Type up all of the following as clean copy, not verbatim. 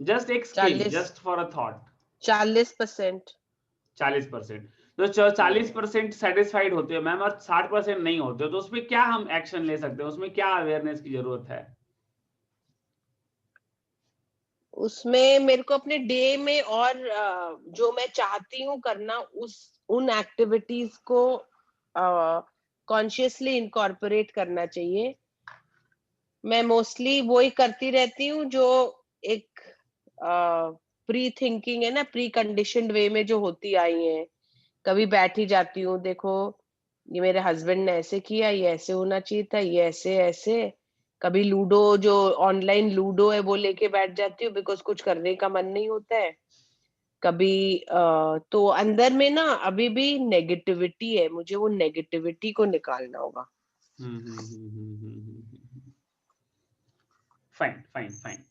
Just एक scale, just for a thought. 40%। 40%। तो 40% satisfied होते हो मैम और 60% नहीं होते हो, तो उसमें क्या हम एक्शन ले सकते हैं, उसमें क्या अवेयरनेस की जरूरत है? उसमें मेरे को अपने डे में और जो मैं चाहती हूँ करना उन एक्टिविटीज को कॉन्शियसली इनकॉर्पोरेट करना चाहिए। मैं मोस्टली वो ही करती रहती हूँ जो एक प्री थिंकिंग है ना, प्री कंडीशनड वे में जो होती आई है। कभी बैठ ही जाती हूँ, देखो ये मेरे हस्बैंड ने ऐसे किया, ये ऐसे होना चाहिए था, ये ऐसे ऐसे। कभी लूडो, जो ऑनलाइन लूडो है वो लेके बैठ जाती हूँ बिकॉज कुछ करने का मन नहीं होता है। कभी तो अंदर में ना अभी भी नेगेटिविटी है, मुझे वो नेगेटिविटी को निकालना होगा। Fine fine fine.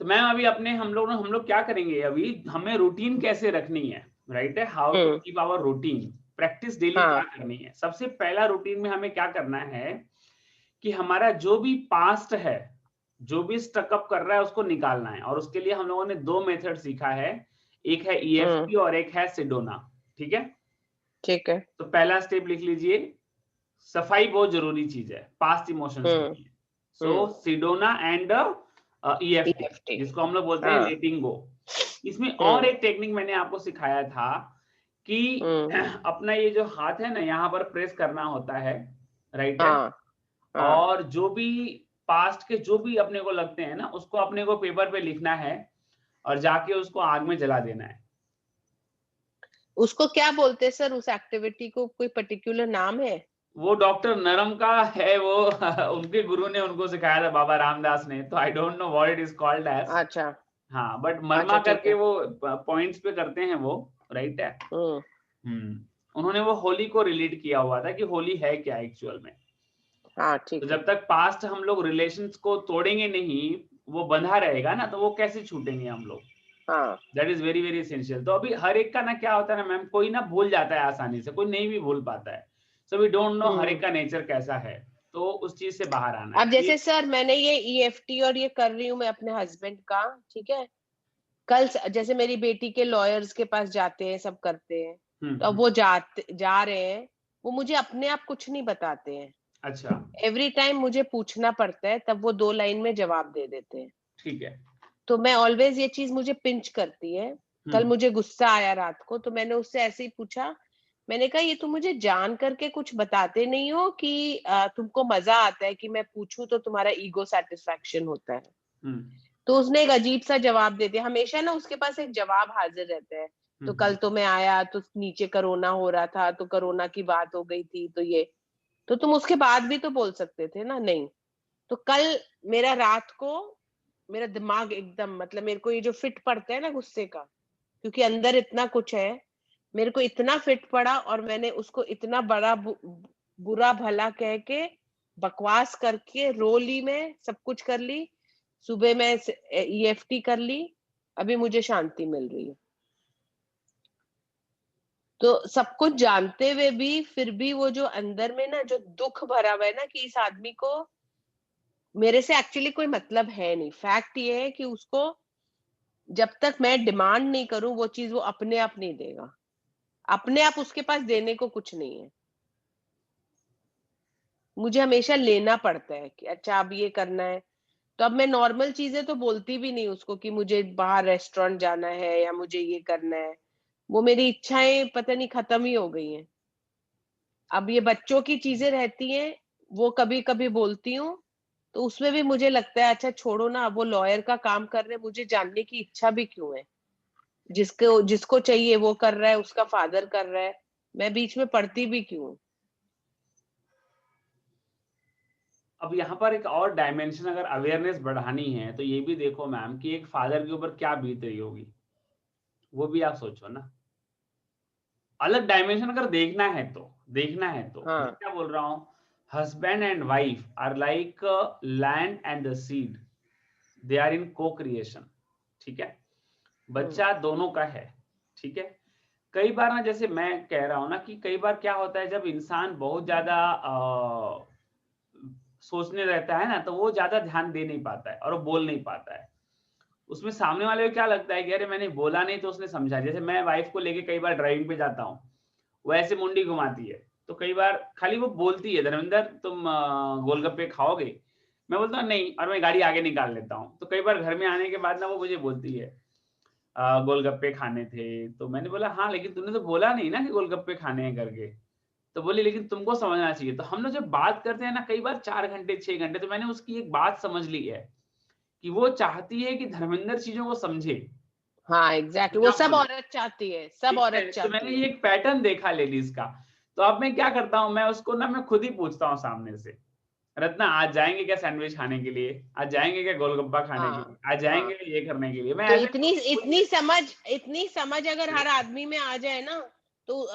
तो मैम अभी अपने हम लोग क्या करेंगे, अभी हमें रूटीन कैसे रखनी है, राइट है, how to keep our routine, practice daily क्या करनी है। सबसे पहला रूटीन में हमें क्या करना है कि हमारा जो भी पास्ट है, जो भी स्टकअप कर रहा है उसको निकालना है, और उसके लिए हम लोगों ने 2 मेथड सीखा है, एक है EFT और एक है सिडोना। ठीक है, ठीक है। तो पहला स्टेप लिख लीजिए, सफाई बहुत जरूरी चीज है पास्ट इमोशंस के लिए। सो सिडोना एंड EFT, जिसको हम लोग बोलते हैं लेटिंग गो। इसमें और एक टेक्निक मैंने आपको सिखाया था कि अपना ये जो हाथ है ना, यहाँ पर प्रेस करना होता है, राइट है, और जो भी पास्ट के जो भी अपने को लगते हैं ना, उसको अपने को पेपर पे लिखना है और जाके उसको आग में जला देना है। उसको क्या बोलते हैं सर, उस एक्टिविटी को कोई पर्टिकुलर नाम है? वो डॉक्टर नरम का है वो उनके गुरु ने उनको सिखाया था, बाबा रामदास ने, तो I don't know what it is called as. अच्छा। हाँ, बट मरमा करके वो पॉइंट्स पे करते हैं वो, राइट है। उन्होंने वो होली को रिलेट किया हुआ था कि होली है क्या एक्चुअल में। हाँ, ठीक तो है। जब तक पास्ट हम लोग रिलेशंस को तोड़ेंगे नहीं, वो बंधा रहेगा ना, तो वो कैसे छूटेंगे हम लोग। That is very very essential. तो अभी हर एक का ना क्या होता है ना मैम, कोई ना भूल जाता है आसानी से, कोई नहीं भी भूल पाता है। सो वी डोंट नो हर एक का नेचर कैसा है, तो उस चीज से बाहर आना है। अब जैसे सर मैंने ये EFT और ये कर रही हूँ मैं अपने हस्बैंड का, ठीक है। कल जैसे मेरी बेटी के लॉयर्स के पास जाते हैं, सब करते हैं, तो अब वो जा रहे हैं, वो मुझे अपने आप कुछ नहीं बताते हैं। अच्छा, एवरी टाइम मुझे पूछना पड़ता है, तब वो 2 लाइन में जवाब दे देते हैं। ठीक है। तो मैं ऑलवेज ये चीज मुझे पिंच करती है। कल मुझे गुस्सा आया रात को, तो मैंने उससे ऐसे ही पूछा, मैंने कहा ये तुम मुझे जान करके कुछ बताते नहीं हो कि तुमको मजा आता है कि मैं पूछूं तो तुम्हारा ईगो सेटिस्फैक्शन होता है। तो उसने एक अजीब सा जवाब दे दिया। हमेशा ना उसके पास एक जवाब हाजिर रहता है। तो कल तो मैं आया तो नीचे कोरोना हो रहा था, तो कोरोना की बात हो गई थी, तो ये, तो तुम उसके बाद भी तो बोल सकते थे ना। नहीं। तो कल मेरा रात को मेरा दिमाग एकदम, मतलब मेरे को ये जो फिट पड़ता है ना गुस्से का, क्योंकि अंदर इतना कुछ है, मेरे को इतना फिट पड़ा और मैंने उसको इतना बड़ा बुरा भला कह के, बकवास करके, रो ली, मैं सब कुछ कर ली। सुबह मैं EFT कर ली, अभी मुझे शांति मिल रही है। तो सब कुछ जानते हुए भी फिर भी वो जो अंदर में ना जो दुख भरा हुआ है ना, कि इस आदमी को मेरे से एक्चुअली कोई मतलब है नहीं। फैक्ट ये है कि उसको जब तक मैं डिमांड नहीं करूं वो चीज वो अपने आप नहीं देगा। अपने आप उसके पास देने को कुछ नहीं है। मुझे हमेशा लेना पड़ता है कि अच्छा अब ये करना है। तो अब मैं नॉर्मल चीजें तो बोलती भी नहीं उसको कि मुझे बाहर रेस्टोरेंट जाना है या मुझे ये करना है। वो मेरी इच्छाएं पता नहीं खत्म ही हो गई हैं। अब ये बच्चों की चीजें रहती हैं, वो कभी कभी बोलती हूँ, तो उसमें भी मुझे लगता है अच्छा छोड़ो ना, वो लॉयर का काम कर रहे हैं, मुझे जानने की इच्छा भी क्यों है। जिसको जिसको चाहिए वो कर रहा है, उसका फादर कर रहा है, मैं बीच में पढ़ती भी क्यों। अब यहाँ पर एक और डायमेंशन, अगर अवेयरनेस बढ़ानी है तो ये भी देखो मैम कि एक फादर के ऊपर क्या बीत रही होगी, वो भी आप सोचो ना। अलग डायमेंशन अगर देखना है तो मैं क्या बोल रहा हूँ, husband and wife are like land and the seed, they are in co-creation. ठीक है, बच्चा दोनों का है। ठीक है, कई बार ना, जैसे मैं कह रहा हूं ना कि कई बार क्या होता है, जब इंसान बहुत ज्यादा सोचने रहता है ना, तो वो ज्यादा ध्यान दे नहीं पाता है और वो बोल नहीं पाता है। उसमें सामने वाले को क्या लगता है कि अरे मैंने बोला नहीं तो उसने समझा। जैसे मैं वाइफ को लेके कई बार ड्राइविंग पे जाता हूँ, वो ऐसे मुंडी घुमाती है, तो कई बार खाली वो बोलती है, धर्मेंद्र तुम गोलगप्पे खाओगे? मैं बोलता हूँ नहीं, और मैं गाड़ी आगे निकाल लेता हूँ। तो कई बार घर में आने के बाद ना वो मुझे बोलती है गोलगप्पे खाने थे। तो मैंने बोला हाँ, लेकिन तूने तो बोला नहीं ना कि गोलगप्पे खाने हैं करके। तो बोली लेकिन तुमको समझना चाहिए। तो हम लोग जब बात करते हैं ना कई बार 4 घंटे 6 घंटे, तो मैंने उसकी एक बात समझ ली है कि वो चाहती है कि धर्मेंद्र चीजों को समझे। हाँ एग्जैक्टली, वो क्या सब बोले? औरत चाहती है, सब ठीक है, औरत तो मैंने चाहती है। ये एक पैटर्न देखा लेडीज का। तो अब मैं क्या करता हूँ, मैं उसको ना मैं खुद ही पूछता हूँ सामने से, रत्ना आज जाएंगे क्या सैंडविच खाने के लिए? आज जाएंगे क्या गोलगप्पा खाने के लिए? हाँ आज हाँ, जाएंगे क्या ये करने के लिए? मैं तो ऐसे इतनी खुद इतनी समझ, इतनी समझ अगर हर आदमी में आ जाए ना, तो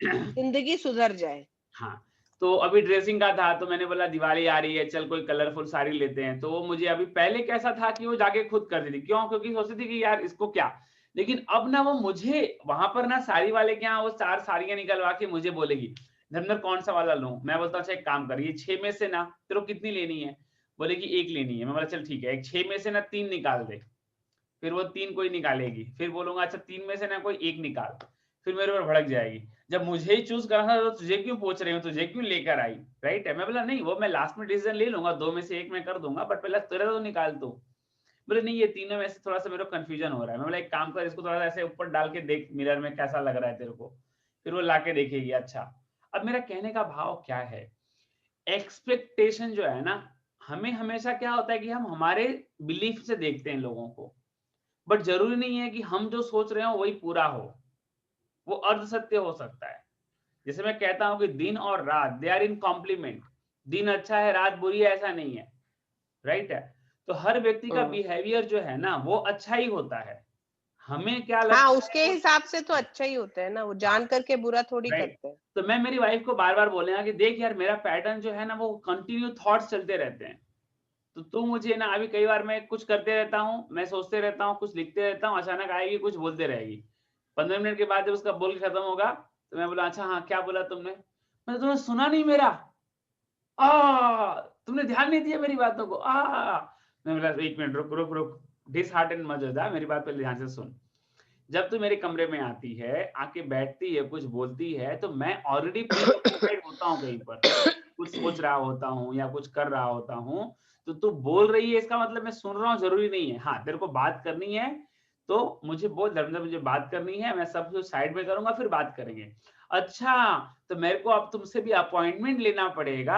जिंदगी सुधर जाए। हाँ, तो अभी ड्रेसिंग का था, तो मैंने बोला दिवाली आ रही है, चल कोई कलरफुल साड़ी लेते हैं। तो वो मुझे अभी पहले कैसा था कि वो जाके खुद कर देती। क्यों? क्योंकि सोचती थी कि यार इसको क्या, लेकिन अब ना वो मुझे वहां पर ना साड़ी वाले के यहाँ वो 4 साड़ियां निकलवा के मुझे बोलेगी, धर्मेंद्र कौन सा वाला लूं? मैं बोलता हूँ अच्छा एक काम कर, ये 6 में से ना तेरे को कितनी लेनी है? बोलेगी 1 लेनी है। मैं बोला चल ठीक है, एक 6 में से ना 3 निकाल दे। फिर वो 3 कोई निकालेगी, फिर बोलूंगा अच्छा 3 में से ना कोई 1 निकाल, फिर मेरे ऊपर भड़क जाएगी, जब मुझे ही चूज करना था तो तुझे क्यों पूछ रही हूँ, तुझे क्यों लेकर आई? राइट है। मैं बोला नहीं, वो मैं लास्ट में डिसीजन ले लूंगा, 2 में से 1 मैं कर दूंगा, बट पहले तेरा तो निकाल तू। बोले नहीं, ये तीनों में से थोड़ा सा मेरे को कंफ्यूजन हो रहा है। मैं बोला एक काम कर, इसको थोड़ा सा ऐसे ऊपर डाल के देख मिरर में कैसा लग रहा है तेरे को। फिर वो लाके देखेगी। अच्छा, अब मेरा कहने का भाव क्या है, एक्सपेक्टेशन जो है ना, हमें हमेशा क्या होता है कि हम हमारे बिलीफ से देखते हैं लोगों को, बट जरूरी नहीं है कि हम जो सोच रहे हो वही पूरा हो। वो अर्ध सत्य हो सकता है। जैसे मैं कहता हूं कि दिन और रात दे आर इन कॉम्प्लीमेंट। दिन अच्छा है, रात बुरी है, ऐसा नहीं है। राइट है। तो हर व्यक्ति का हम्म। बिहेवियर जो है ना वो अच्छा ही होता है। हमें क्या हाँ, लगता है उसके वो, हिसाब से तो अच्छा ही होता है ना, वो हाँ, जान करके बुरा थोड़ी राइट। करते हैं। तो मैं मेरी वाइफ को बार बार बोलेगा कि देख यार, मेरा पैटर्न जो है ना वो कंटिन्यू थॉट्स चलते रहते हैं। तो तू मुझे ना, अभी कई बार मैं कुछ करते रहता हूँ, मैं सोचते रहता हूँ, कुछ लिखते रहता हूँ, अचानक आएगी कुछ बोलते रहेगी। 15 मिनट के बाद जब उसका बोल के खत्म होगा, तो मैं बोला अच्छा हाँ क्या बोला तुमने? मैं, तुमने सुना नहीं मेरा? तुमने ध्यान नहीं दिया मेरी बातों को। मैं बोला एक मिनट, रुक रुक रुक, डिसहार्टेन मत हो जा, मेरी बात पहले ध्यान से सुन। जब तू मेरे कमरे में आती है, आके बैठती है, कुछ बोलती है, तो मैं ऑलरेडी प्री ऑक्यूपाइड होता हूँ कहीं पर, कुछ सोच रहा होता हूँ या कुछ कर रहा होता हूँ। तो तू बोल रही है, इसका मतलब मैं सुन रहा हूँ जरूरी नहीं है। हाँ, तेरे को बात करनी है तो मुझे बोल, धर्मेंद्र मुझे बात करनी है, मैं सब कुछ साइड में करूंगा, फिर बात करेंगे। अच्छा, तो मेरे को अब तुमसे भी अपॉइंटमेंट लेना पड़ेगा,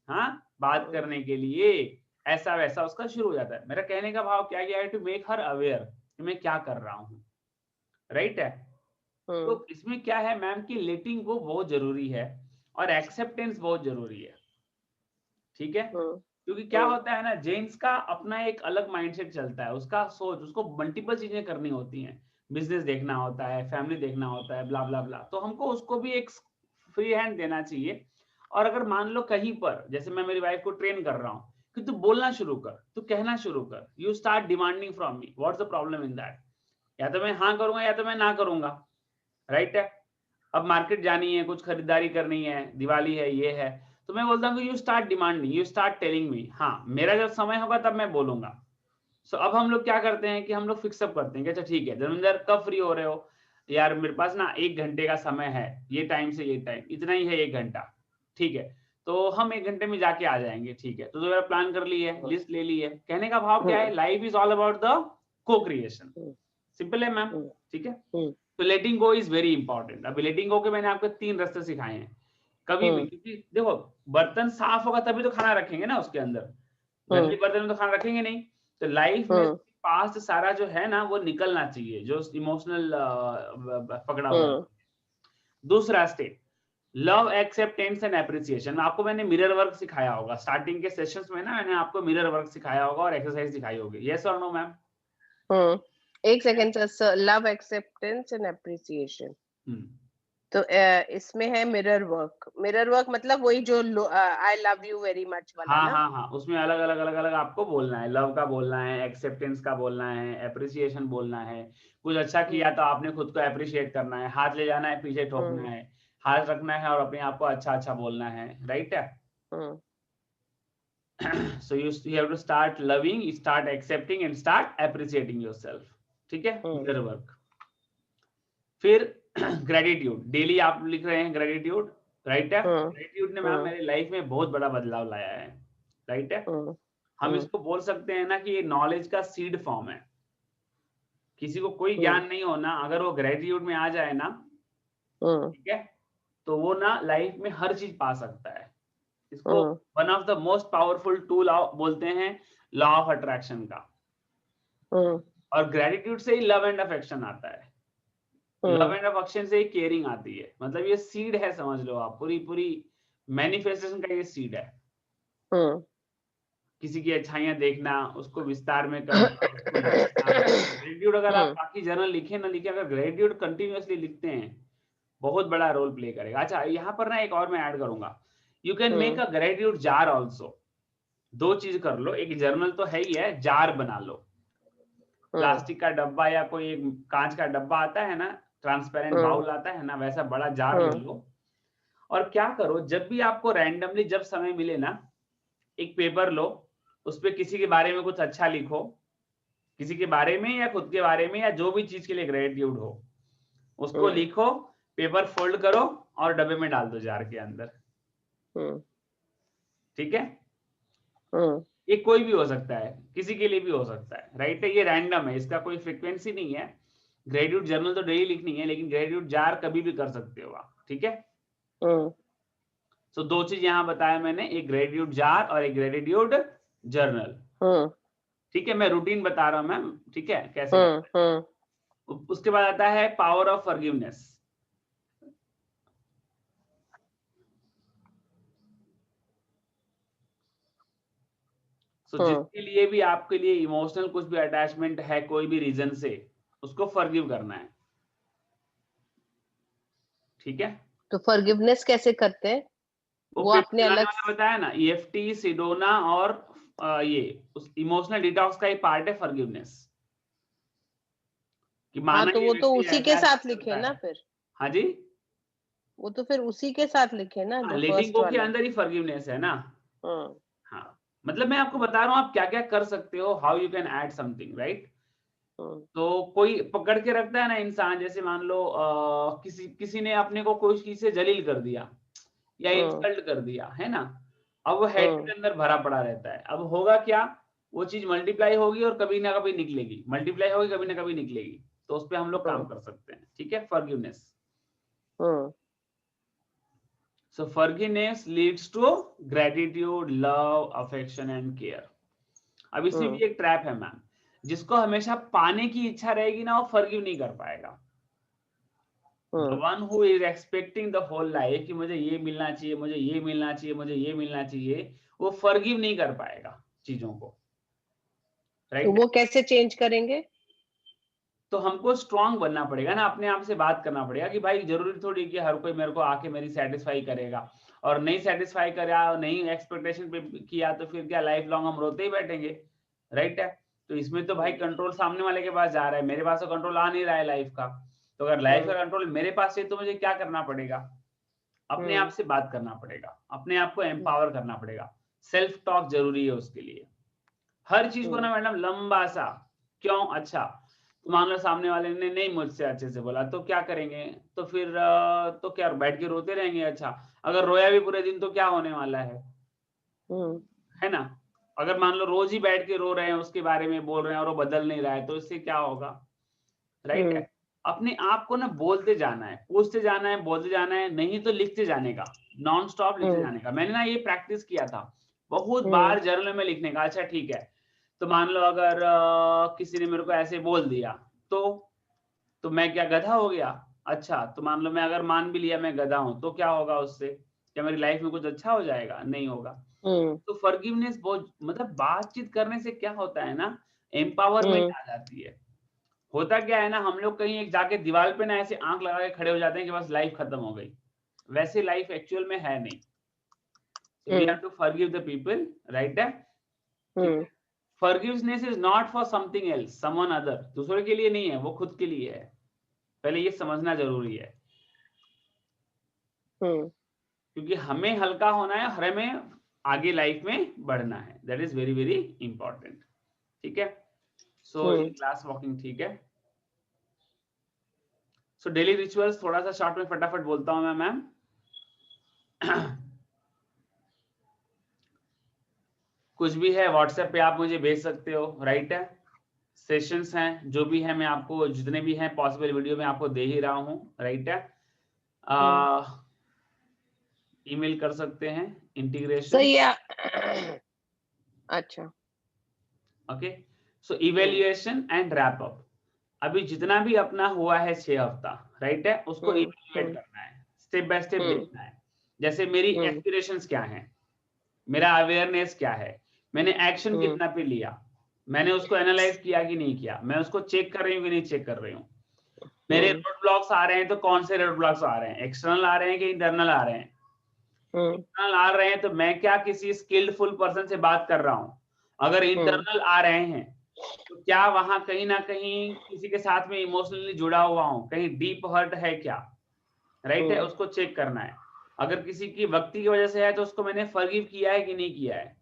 हाँ, बात हम्म। करने के लिए। ऐसा वैसा उसका शुरू हो जाता है। मेरा कहने का भाव क्या है, टू मेक हर अवेयर कि मैं क्या कर रहा हूँ। राइट है। हम्म। तो इसमें क्या है मैम कि लेटिंग गो बहुत जरूरी है और एक्सेप्टेंस बहुत जरूरी है। ठीक है। हम्म। क्योंकि क्या हम्म। होता है ना, जेंट्स का अपना एक अलग माइंडसेट चलता है, उसका सोच, उसको मल्टीपल चीजें करनी होती हैं, बिजनेस देखना होता है, फैमिली देखना होता है, ब्ला ब्ला ब्ला। तो हमको उसको भी एक फ्री हैंड देना चाहिए। और अगर मान लो कहीं पर, जैसे मैं मेरी वाइफ को ट्रेन कर रहा हूँ कि तू बोलना शुरू कर, तू कहना शुरू कर, you start demanding from me, what's the problem in that? या तो मैं हाँ करूंगा या तो मैं ना करूंगा। राइट है। अब मार्केट जानी है, कुछ खरीदारी करनी है, दिवाली है, ये है, तो मैं बोलता हूँ you start demanding, you start telling me, हाँ मेरा जब समय होगा तब मैं बोलूंगा। सो अब हम लोग क्या करते हैं कि हम लोग फिक्सअप करते हैं कि अच्छा ठीक है धर्मेंद्र, कब फ्री हो रहे हो? यार मेरे पास ना 1 घंटे का समय है, ये टाइम से ये टाइम, इतना ही है 1 घंटा। ठीक है, तो हम 1 घंटे में जाके आ जाएंगे। ठीक है, तो मेरा प्लान कर ली है, लिस्ट ले ली है। कहने का भाव क्या है, hmm. Life is all about the co creation. Hmm. Simple है मैम। हम्म। ठीक है। हम्म। तो letting go is very important. अभी लेटिंग गो के मैंने आपको 3 रास्ते सिखाए हैं। कभी भी, हम्म। क्योंकि देखो, बर्तन साफ होगा तभी तो खाना रखेंगे ना उसके अंदर, गंदे हम्म। बर्तन में तो खाना रखेंगे नहीं। तो लाइफ में हम्म। पास्ट सारा जो है ना वो निकलना चाहिए, जो इमोशनल पकड़ा हुआ है। हम्म। दूसरा step, love, acceptance and appreciation. आपको मैंने मिरर वर्क सिखाया होगा स्टार्टिंग के सेशंस में ना, मैंने आपको मिरर वर्क सिखाया होगा और एक्सरसाइज सिखाई होगी। यस और नो मैम? हम्म। एक second sir, love, acceptance and appreciation. Hmm. तो इसमें है मिरर वर्क। मिरर वर्क मतलब वही जो I love you very much वाला हाँ ना। हाँ हाँ, उसमें अलग अलग अलग अलग आपको बोलना है, लव का बोलना है, एक्सेप्टेंस का बोलना है, एप्रिसिएशन बोलना है। कुछ अच्छा किया हम्म। तो आपने खुद को एप्रिशिएट करना है, हाथ ले जाना है, पीछे ठोकना हम्म। है, हाथ रखना है और अपने आप को अच्छा अच्छा बोलना है। राइट है। हम्म। So you have to start loving, start accepting and start appreciating yourself. ठीक है, mirror work. फिर ग्रेटिट्यूड, डेली आप लिख रहे हैं ग्रेटिट्यूड, राइट है? ग्रेटिट्यूड ने मैम मेरी लाइफ में बहुत बड़ा बदलाव लाया है, राइट है? हम इसको बोल सकते हैं ना कि ये नॉलेज का सीड फॉर्म है। किसी को कोई ज्ञान नहीं होना, अगर वो ग्रेटिट्यूड में आ जाए ना, ठीक है, तो वो ना लाइफ में हर चीज पा सकता है। इसको one of the most powerful tool बोलते हैं लॉ ऑफ अट्रैक्शन का। और ग्रेटिट्यूड से ही लव एंड अफेक्शन आता है, लव एंड अफेक्शन से ही केयरिंग आती है। मतलब ये सीड है, समझ लो आप, पूरी पूरी मैनिफेस्टेशन का ये सीड है। किसी की अच्छाइयां देखना, उसको विस्तार में करना, उसको ग्रेटिट्यूड अगर आप बाकी जर्नल लिखे ना लिखे, अगर ग्रेटिट्यूड कंटिन्यूअसली लिखते हैं, बहुत बड़ा रोल प्ले करेगा। अच्छा, यहाँ पर ना एक और मैं ऐड करूंगा, you can make a gratitude jar also. दो चीज कर लो, एक जर्नल तो है ही है, जार बना लो। प्लास्टिक का डब्बा या कोई एक कांच का डब्बा आता है ना, ट्रांसपेरेंट बाउल आता है ना, वैसा बड़ा जार ले लो। और क्या करो, जब भी आपको रैंडमली जब समय मिले ना, एक पेपर लो, उस पे किसी के बारे में कुछ अच्छा लिखो, किसी के बारे में या खुद के बारे में या जो भी चीज के लिए ग्रेटिट्यूड हो, उसको लिखो, पेपर फोल्ड करो और डब्बे में डाल दो, जार के अंदर। ठीक है? ये कोई भी हो सकता है, किसी के लिए भी हो सकता है, राइट है? ये रैंडम है, इसका कोई फ्रीक्वेंसी नहीं है। ग्रेटिट्यूड जर्नल तो डेली लिखनी है, लेकिन ग्रेटिट्यूड जार कभी भी कर सकते हो आप, ठीक है? तो दो चीज यहाँ बताया मैंने, एक ग्रेटिट्यूड जार और एक ग्रेटिट्यूड जर्नल। ठीक है, मैं रूटीन बता रहा हूँ मैम, ठीक है, कैसे। उसके बाद आता है पावर ऑफ फॉरगिवनेस। जिसके लिए भी आपके लिए इमोशनल कुछ भी अटैचमेंट है कोई भी रीजन से, उसको फॉरगिव करना है। ठीक है, तो फॉरगिवनेस कैसे करते हैं? वो अपने अलग बताया ना, EFT, सिडोना और ये उस इमोशनल डिटॉक्स का ही पार्ट है फॉरगिवनेस। कि माना तो वो तो उसी के साथ लिखे ना फिर। हाँ जी, वो तो फिर उसी के साथ लिखे ना, जो लेटिंग गो के अंदर ही फॉरगिवनेस है ना। हाँ, मतलब मैं आपको बता रहा हूँ आप क्या क्या कर सकते हो, how you can add something, right? तो कोई पकड़ के रखता है ना इंसान, जैसे मान लो किसी ने अपने को कोई चीज से जलील कर दिया या इंसल्ट कर दिया, है ना, अब वो हेड के अंदर भरा पड़ा रहता है। अब होगा क्या, वो चीज मल्टीप्लाई होगी और कभी ना कभी निकलेगी, मल्टीप्लाई होगी कभी ना कभी निकलेगी। तो उस पर हम लोग काम कर सकते हैं, ठीक है, forgiveness. So forgiveness leads to gratitude, love, affection and care. अब इसमें भी एक ट्रैप है मैम, जिसको हमेशा पाने की इच्छा रहेगी ना, वो फॉरगिव नहीं कर पाएगा। The one who is expecting the whole life कि मुझे ये मिलना चाहिए, मुझे ये मिलना चाहिए, मुझे ये मिलना चाहिए, वो फॉरगिव नहीं कर पाएगा चीजों को, राइट? तो वो कैसे चेंज करेंगे? तो हमको स्ट्रांग बनना पड़ेगा ना, अपने आप से बात करना पड़ेगा कि भाई जरूरी थोड़ी कि हर कोई मेरे को आके मेरी सेटिस्फाई करेगा, और नहीं सेटिस्फाई करा, नहीं एक्सपेक्टेशन पे किया, तो फिर क्या लाइफ लॉन्ग हम रोते ही बैठेंगे, राइट है? तो इसमें तो भाई कंट्रोल सामने वाले के पास जा रहा है, मेरे पास तो कंट्रोल आ नहीं रहा है लाइफ का। तो अगर लाइफ का कंट्रोल मेरे पास है तो मुझे क्या करना पड़ेगा? अपने आप से बात करना पड़ेगा, अपने आप को एम्पावर करना पड़ेगा। सेल्फ टॉक जरूरी है उसके लिए। हर चीज को ना मैडम लंबा सा, क्यों, अच्छा तो मान लो सामने वाले ने नहीं मुझसे अच्छे से बोला, तो क्या करेंगे? तो फिर तो क्या बैठ के रोते रहेंगे? अच्छा, अगर रोया भी पूरे दिन तो क्या होने वाला है ना? अगर मान लो रोज ही बैठ के रो रहे हैं, उसके बारे में बोल रहे हैं और वो बदल नहीं रहा है, तो इससे क्या होगा, राइट है? अपने आप को ना बोलते जाना है, पूछते जाना है, बोलते जाना है, नहीं तो लिखते जाने का, नॉन स्टॉप लिखते जाने का। मैंने ना ये प्रैक्टिस किया था बहुत बार जर्नल में लिखने का। अच्छा ठीक है, तो मान लो अगर किसी ने मेरे को ऐसे बोल दिया, तो मैं क्या गधा हो गया? अच्छा, तो मान लो मैं अगर मान भी लिया मैं गधा हूं, तो क्या होगा उससे? क्या मेरी लाइफ में कुछ अच्छा हो जाएगा? नहीं होगा। तो फॉरगिवनेस बहुत, मतलब बातचीत करने से क्या होता है ना, एम्पावरमेंट आ जाती है। होता क्या है ना, हम लोग कहीं एक जाके दीवार पे ना ऐसे आंख लगा के खड़े हो जाते हैं कि बस लाइफ खत्म हो गई। वैसे लाइफ एक्चुअल में है नहीं। We have to forgive the people, right है? Forgiveness is not for something else, someone other, दूसरे के लिए नहीं है, वो खुद के लिए है। पहले ये समझना जरूरी है, क्योंकि हमें हल्का होना है, हमें आगे लाइफ में बढ़ना है, that is very very important. ठीक है, सो ये क्लास वॉकिंग ठीक है। सो डेली रिचुअल्स थोड़ा सा शॉर्ट में फटाफट बोलता हूं मैं मैम। कुछ भी है व्हाट्सएप पे आप मुझे भेज सकते हो, राइट है। सेशंस हैं जो भी है मैं आपको जितने भी हैं पॉसिबल वीडियो में आपको दे ही रहा हूँ, राइट है। ईमेल कर सकते हैं इंटीग्रेशन। सही है। अच्छा, okay, so evaluation and wrap up. अभी जितना भी अपना हुआ है 6 हफ्ता, राइट है, उसको इवेल्युएट करना है, स्टेप बाय स्टेप देखना है। जैसे मेरी एस्पिरेशंस क्या हैं, मेरा अवेयरनेस क्या है, मैंने एक्शन कितना पे लिया, मैंने उसको एनालाइज किया कि नहीं किया, मैं उसको चेक कर रही हूँ कि नहीं चेक कर रही हूँ। मेरे रोड ब्लॉक्स आ रहे हैं तो कौन से रोड ब्लॉक्स आ रहे हैं, एक्सटर्नल आ रहे हैं कि इंटरनल आ रहे हैं। इंटरनल आ रहे हैं तो मैं क्या किसी स्किल्डफुल पर्सन से बात कर रहा हूँ। अगर इंटरनल आ रहे हैं तो क्या वहां कहीं ना कहीं किसी के साथ में इमोशनली जुड़ा हुआ हूँ, कहीं डीप हर्ट है क्या, राइट है, उसको चेक करना है। अगर किसी की व्यक्ति की वजह से है तो उसको मैंने फॉरगिव किया है कि नहीं किया है,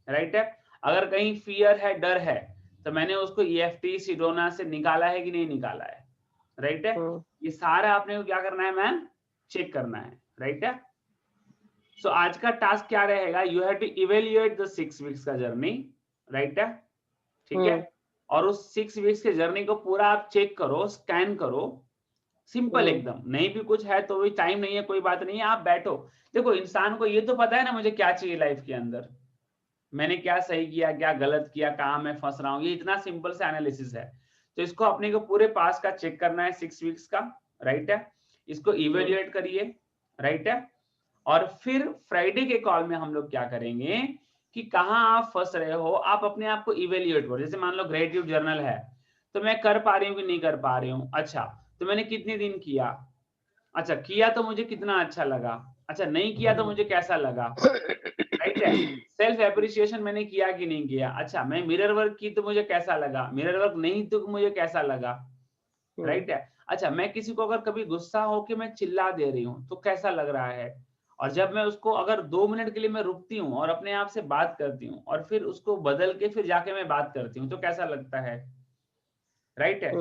राइट है। अगर कहीं फियर है, डर है, तो मैंने उसको EFT सिडोना से निकाला है कि नहीं निकाला है, राइट है। ये सारा आपने को क्या करना है मैम, चेक करना है, राइट है। सो आज का टास्क क्या रहेगा, you have to evaluate the 6 weeks का जर्नी, राइट है, ठीक है। और उस 6 वीक्स के जर्नी को पूरा आप चेक करो, स्कैन करो, सिंपल एकदम। नहीं भी कुछ है तो भी टाइम नहीं है, कोई बात नहीं है, आप बैठो। देखो इंसान को ये तो पता है ना मुझे क्या चाहिए लाइफ के अंदर, मैंने क्या सही किया, क्या गलत किया, कहाँ मैं फंस रहा हूँ, ये इतना सिंपल सा एनालिसिस है। तो इसको अपने को पूरे पास का चेक करना है 6 वीक्स का, राइट है। इसको इवेल्युएट करिए, राइट है। और फिर फ्राइडे के कॉल में हम लोग क्या करेंगे कि कहाँ आप फंस रहे हो, आप अपने आप को इवेल्युएट करो। जैसे मान लो ग्रेटिट्यूड जर्नल है, तो मैं कर पा रही हूँ कि नहीं कर पा रही हूँ, अच्छा तो मैंने कितने दिन किया, अच्छा किया तो मुझे कितना अच्छा लगा, अच्छा नहीं किया तो मुझे कैसा लगा, राइट है। सेल्फ एप्रिसिएशन मैंने किया कि नहीं किया, अच्छा मैं मिरर वर्क की तो मुझे कैसा लगा, मिरर वर्क नहीं तो मुझे कैसा लगा, राइट है। अच्छा मैं किसी को अगर कभी गुस्सा हो के मैं चिल्ला दे रही हूँ तो कैसा लग रहा है, और जब मैं उसको अगर 2 मिनट के लिए मैं रुकती हूँ और अपने आप से बात करती हूँ और फिर उसको बदल के फिर जाके मैं बात करती हूँ तो कैसा लगता है, राइट है।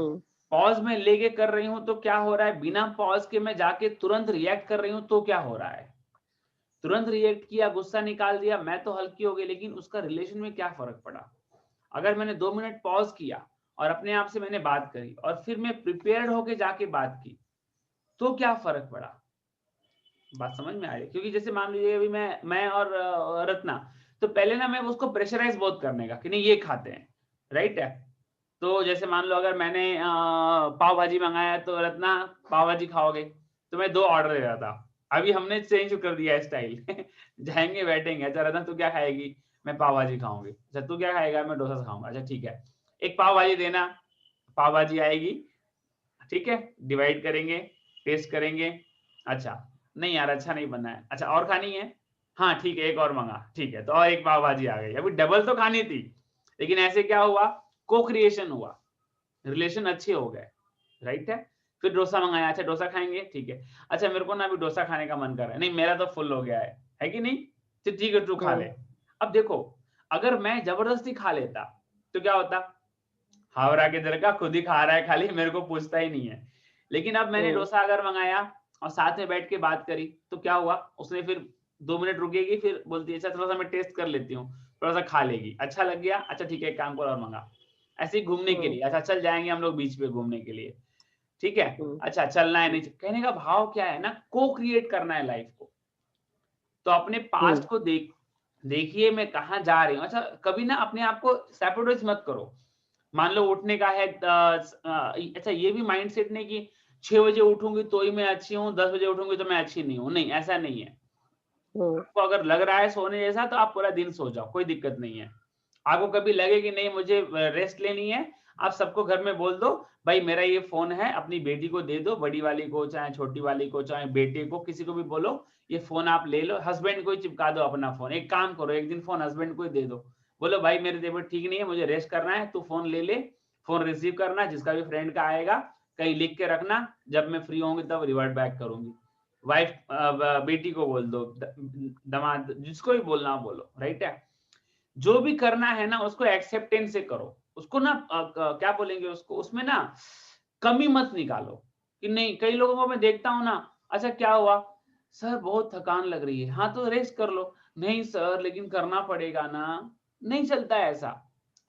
पॉज में लेके कर रही हूँ तो क्या हो रहा है, बिना पॉज के मैं जाके तुरंत रिएक्ट कर रही हूँ तो क्या हो रहा है, तुरंत रिएक्ट किया, गुस्सा निकाल दिया, मैं तो हल्की हो गई, लेकिन उसका रिलेशन में क्या फर्क पड़ा। अगर मैंने 2 मिनट पॉज किया और अपने आप से मैंने बात करी और फिर मैं प्रिपेयर्ड होके जाके बात की तो क्या फर्क पड़ा। बात समझ में आ रही है, क्योंकि जैसे मान लीजिए अभी मैं और रत्ना, तो पहले ना मैं उसको प्रेशराइज बहुत करने का कि नहीं ये खाते हैं, राइट है। तो जैसे मान लो अगर मैंने पाव भाजी मंगाया तो रत्ना पाव भाजी खाओगे, तो मैं 2 ऑर्डर दे रहा था। अभी हमने चेंज कर दिया है स्टाइल। जाएंगे बैठेंगे, अच्छा रत्ना तू क्या खाएगी, मैं पाव भाजी खाऊंगी, अच्छा तू क्या खाएगा, मैं डोसा खाऊंगा, अच्छा ठीक है एक पाव भाजी देना, पाव भाजी आएगी, ठीक है डिवाइड करेंगे, टेस्ट करेंगे, अच्छा नहीं यार अच्छा नहीं बना है, अच्छा और खानी है, हाँ ठीक है एक और मंगा, ठीक है तो और एक पाव भाजी आ गई। अभी डबल तो खानी थी, लेकिन ऐसे क्या हुआ, को क्रिएशन हुआ, रिलेशन अच्छे हो गए, राइट है। फिर डोसा मंगाया, अच्छा डोसा खाएंगे, ठीक है, अच्छा मेरे को ना अभी डोसा खाने का मन कर रहा है, नहीं मेरा तो फुल हो गया है कि नहीं, तो ठीक है तू खा ले। अब देखो अगर मैं जबरदस्ती खा लेता तो क्या होता, हावड़ा के दर का खुद ही खा रहा है खाली, मेरे को पूछता ही नहीं है। लेकिन अब मैंने डोसा अगर मंगाया और साथ में बैठ के बात करी तो क्या हुआ, उसने फिर 2 मिनट रुकेगी, फिर बोलती है अच्छा थोड़ा सा मैं टेस्ट कर लेती हूँ, थोड़ा सा खा लेगी, अच्छा लग गया, अच्छा ठीक है एक काम करो और मंगा। ऐसे ही घूमने के लिए, अच्छा चल जाएंगे हम लोग बीच पे घूमने के लिए, ठीक है, अच्छा चलना है नहीं, कहने का भाव क्या है ना, को क्रिएट करना है लाइफ को। तो अपने पास्ट को देखिए मैं कहाँ जा रही हूँ। अच्छा कभी ना अपने आप को सैक्रिफाइस मत करो। मान लो उठने का है अच्छा ये भी माइंडसेट नहीं कि 6 बजे उठूंगी तो ही मैं अच्छी हूँ, 10 बजे उठूंगी तो मैं अच्छी नहीं हूँ, नहीं ऐसा नहीं है। आपको अगर लग रहा है सोने जैसा तो आप पूरा दिन सो जाओ, कोई दिक्कत नहीं है। आपको कभी लगे कि नहीं मुझे रेस्ट लेनी है, आप सबको घर में बोल दो भाई मेरा ये फोन है, अपनी बेटी को दे दो, बड़ी वाली को चाहे छोटी वाली को चाहे बेटे को, किसी को भी बोलो ये फोन आप ले लो, हस्बैंड को ही चिपका दो अपना फोन। एक काम करो एक दिन फोन हस्बैंड को ही दे दो, बोलो भाई मेरी तबीयत ठीक नहीं है, मुझे रेस्ट करना है, तू फोन ले ले, फोन रिसीव करना जिसका भी फ्रेंड का आएगा, कहीं लिख के रखना, जब मैं फ्री होंगी तब रिवर्ट बैक करूंगी। वाइफ बेटी को बोल दो, दामाद, जिसको भी बोलना बोलो, राइट है। जो भी करना है ना उसको एक्सेप्टेंस से करो, उसको ना क्या बोलेंगे उसको, उसमें ना कमी मत निकालो कि नहीं। कई लोगों को मैं देखता हूँ ना, अच्छा क्या हुआ सर, बहुत थकान लग रही है, हाँ तो रेस्ट कर लो। नहीं सर लेकिन करना पड़ेगा ना, नहीं चलता है ऐसा।